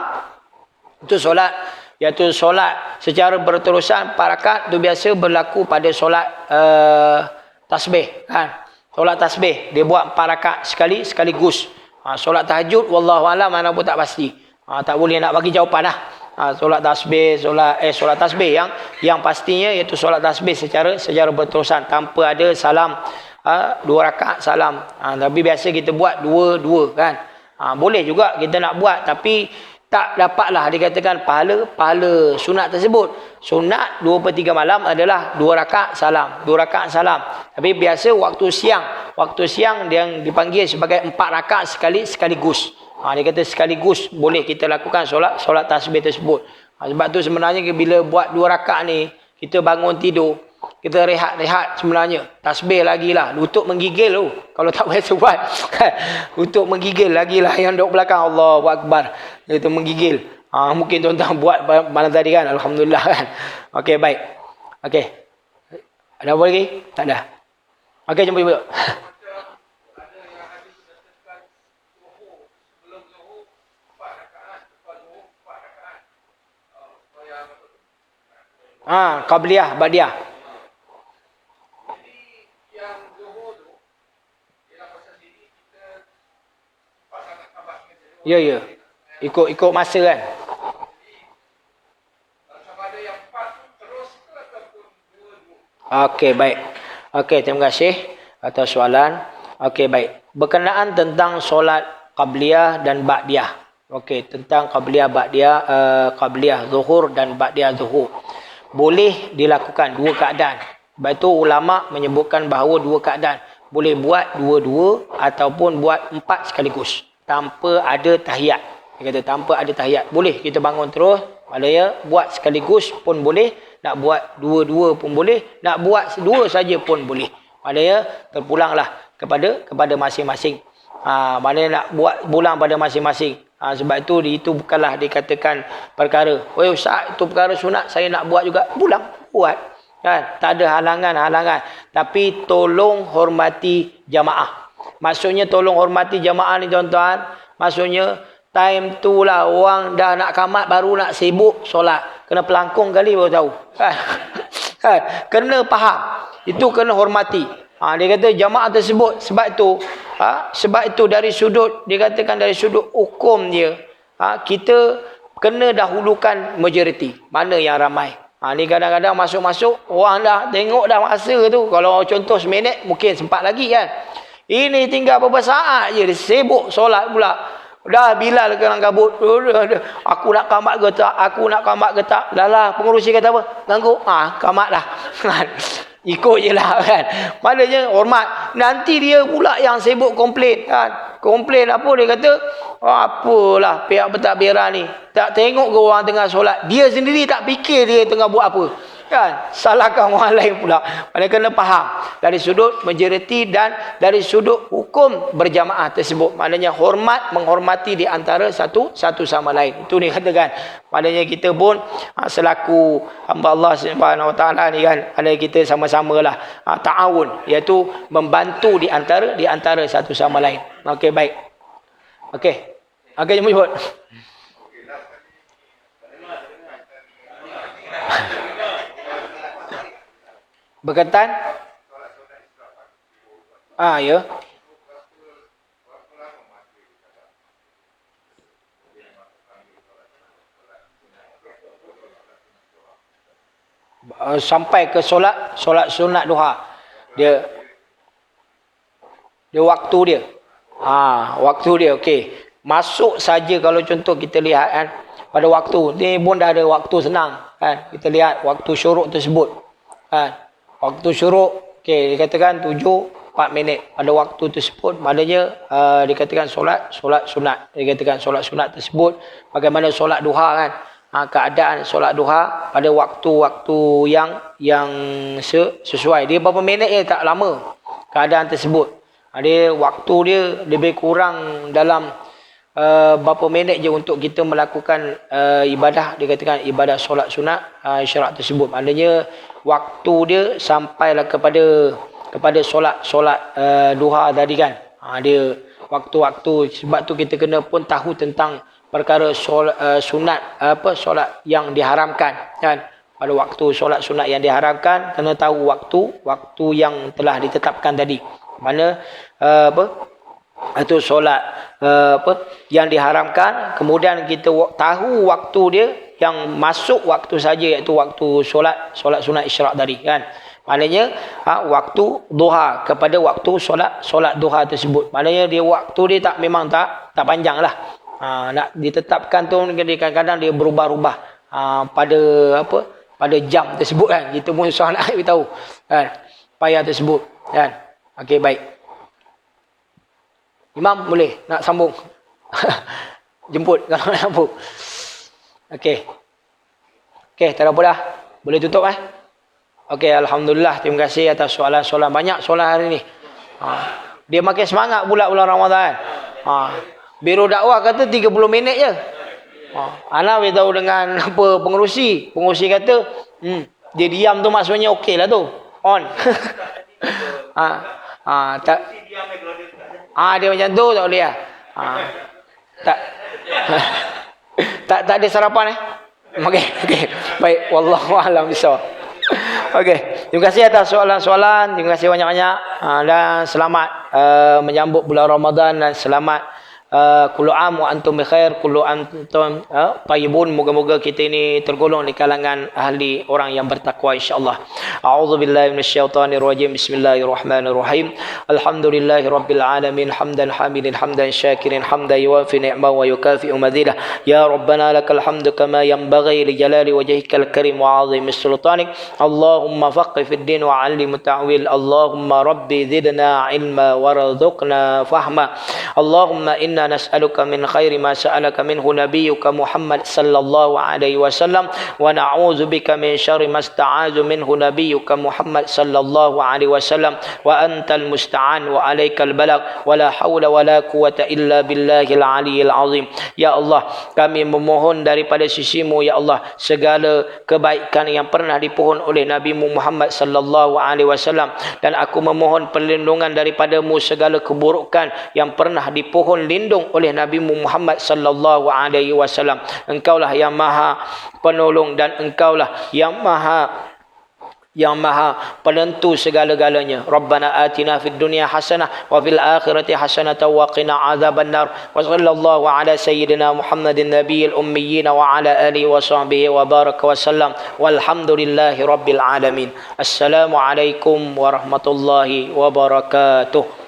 itu solat iaitu solat secara berterusan 4 rakaat itu biasa berlaku pada solat tasbih kan. Solat tasbih dia buat 4 rakaat sekaligus. Solat tahajud wallahu alam mana pun tak pasti. Tak boleh nak bagi jawapan lah. Solat tasbih, solat tasbih yang pastinya iaitu solat tasbih secara berterusan tanpa ada salam 2 rakaat salam. Tapi biasa kita buat 2 kan. Boleh juga kita nak buat tapi tak dapatlah dikatakan pahala sunat tersebut. Sunat 2/3 malam adalah 2 rakaat salam. 2 rakaat salam. Tapi biasa waktu siang yang dipanggil sebagai 4 rakaat sekaligus. Dia kata sekaligus boleh kita lakukan solat tasbih tersebut. Sebab tu sebenarnya bila buat 2 rakaat ni kita bangun tidur, kita rehat sebenarnya. Tasbih lagi lah. Lutut menggigil tu. Kalau tak biasa buat. Lutut menggigil lagi lah. Yang duduk belakang. Allahu Akbar. Itu menggigil. Mungkin tuan-tuan buat malam tadi kan. Alhamdulillah kan. Okey, baik. Okey. Ada apa lagi? Tak ada. Okey, jumpa. Qabliyah, Ba'diyah. Jadi yang Zuhur tu, ialah pasal sini kita pasal nak tambahkan dulu. Ya. Ikut masa kan. Sama ada yang 4 tu terus ke ataupun 2-2. Okey, baik. Okey, terima kasih atas soalan. Okey, baik. Berkenaan tentang solat Qabliyah dan Ba'diyah. Okey, tentang Qabliyah Zuhur dan Ba'diyah Zuhur. Boleh dilakukan dua keadaan. Sebab itu ulama menyebutkan bahawa dua keadaan. Boleh buat dua-dua ataupun buat 4 sekaligus. Tanpa ada tahiyat. Dia kata tanpa ada tahiyat. Boleh kita bangun terus. Maknanya buat sekaligus pun boleh. Nak buat dua-dua pun boleh. Nak buat dua saja pun boleh. Maknanya terpulanglah kepada masing-masing. Maknanya nak buat pulang pada masing-masing. Sebab itu bukanlah dikatakan perkara. Ustaz, itu perkara sunat, saya nak buat juga. Pulang, buat. Kan? Tak ada halangan. Tapi tolong hormati jamaah. Maksudnya tolong hormati jamaah ni tuan-tuan. Maksudnya time tu lah orang dah nak kamat baru nak sibuk solat. Kena pelangkung kali baru tahu. Kan? Kena faham. Itu kena hormati. Dia kata jamaah tersebut. Sebab itu dari sudut, dikatakan dari sudut hukum dia, kita kena dahulukan majoriti. Mana yang ramai. Ni kadang-kadang masuk-masuk, orang dah tengok dah masa tu. Kalau contoh seminit, mungkin sempat lagi kan. Ini tinggal beberapa saat je, dia sibuk solat pula. Dah Bilal kena kabut. Aku nak kamat ke tak? Lah, pengurusi kata apa? Ganggu. Kamat lah. Ikut je lah kan. Maknanya hormat. Nanti dia pula yang sibuk komplain kan. Komplain apa dia kata? Apalah pihak pentadbiran ni. Tak tengok ke orang tengah solat. Dia sendiri tak fikir dia tengah buat apa. Kan? Salahkan orang lain pula. Maknanya kena faham. Dari sudut majoriti dan dari sudut hukum berjamaah tersebut. Maknanya menghormati di antara satu sama lain. Itu dia katakan. Maknanya kita pun selaku hamba Allah Subhanahu Wa Taala ni kan, ada kita sama-samalah ta'awun, iaitu membantu di antara satu sama lain. Okey, baik. Okey, jom jemput. Berkaitan? Ya. Sampai ke solat sunat duha. Dia waktu dia. Waktu dia okey. Masuk saja kalau contoh kita lihat kan, pada waktu ni pun dah ada waktu senang kan. Kita lihat waktu syuruk tersebut. Kan? Waktu syuruk, okey, dikatakan 7:04 pada waktu tersebut. Maknanya dikatakan solat sunat. Dikatakan solat sunat tersebut bagaimana solat duha kan. Keadaan solat duha pada waktu-waktu yang sesuai. Dia berapa minit je, tak lama keadaan tersebut. Dia waktu dia lebih kurang dalam berapa minit je untuk kita melakukan ibadah, dikatakan ibadah solat sunat syarat tersebut. Maknanya waktu dia sampailah kepada solat duha tadi kan. Dia waktu-waktu, sebab tu kita kena pun tahu tentang perkara sunat, solat yang diharamkan kan. Pada waktu solat sunat yang diharamkan, kena tahu waktu yang telah ditetapkan tadi. Mana itu solat yang diharamkan, kemudian kita tahu waktu dia yang masuk waktu saja, iaitu waktu solat sunat isyraq tadi kan. Maknanya waktu duha kepada waktu solat duha tersebut. Maknanya dia waktu dia memang tak panjang lah. Nak ditetapkan tu kadang-kadang dia berubah-ubah pada jam tersebut kan. Kita pun susah nak tahu kan payah tersebut kan. Okey, baik. Imam boleh nak sambung. Jemput kalau nak sambung. Okey, tak ada apa dah. Boleh tutup Okey, alhamdulillah, terima kasih atas soalan-soalan. Banyak soalan hari ni. Dia makin semangat pula bulan Ramadan. Biro dakwah kata 30 minit je. Ana beritahu dengan pengerusi. Pengerusi kata, dia diam tu maksudnya okey lah tu. On. Tak. Dia macam tu tak boleh tak. Tak ada sarapan Okey. Baik, wallahu a'lam bishawab. Okey, terima kasih atas soalan-soalan. Terima kasih banyak-banyak. Dan selamat menyambut bulan Ramadan dan selamat kullu am wa antum bi khair, kullu antum tayyibun. Moga-moga kita ini tergolong di kalangan ahli orang yang bertakwa insyaallah. A'udzubillahi minasyaitonir rajim. Bismillahirrahmanirrahim. Alhamdulillahirabbil alamin hamdan hamidin hamdan syakirin hamdan yuwafi ni'mahu wa yukafi'u mazidah. Ya rabbana lakal hamdu kama yanbaghi li jalali wajhikal karim wa 'azimi sultanik. Allahumma faqqih fid din wa 'allim ta'wil. Allahumma rabbi zidna ilma warzuqna fahma. Allahumma inna نسألك من خير ما سألك منه نبيك محمد صلى الله عليه وسلم ونعوذ بك من شر ما استعاذ منه نبيك محمد صلى الله عليه وسلم وأنت المستعان وعليك البلاغ ولا حول ولا قوة إلا بالله العلي العظيم. Ya Allah, kami memohon daripada sisimu ya Allah segala kebaikan yang pernah dipohon oleh Nabi Muhammad sallallahu alaihi wasallam, dan aku memohon perlindungan daripadamu segala keburukan yang pernah dipohon lindung oleh Nabi Muhammad sallallahu alaihi wasallam. Engkaulah yang maha penolong dan engkaulah yang maha penentu segala-galanya. Rabbana atina fid dunya hasanah wa fil akhirati hasanah wa qina adzabannar. Wa sallallahu ala sayyidina Muhammadin nabiyil ummiyin wa ala alihi wa sahbihi wa baraka wa sallam. Walhamdulillahi rabbil alamin. Assalamu alaikum warahmatullahi wabarakatuh.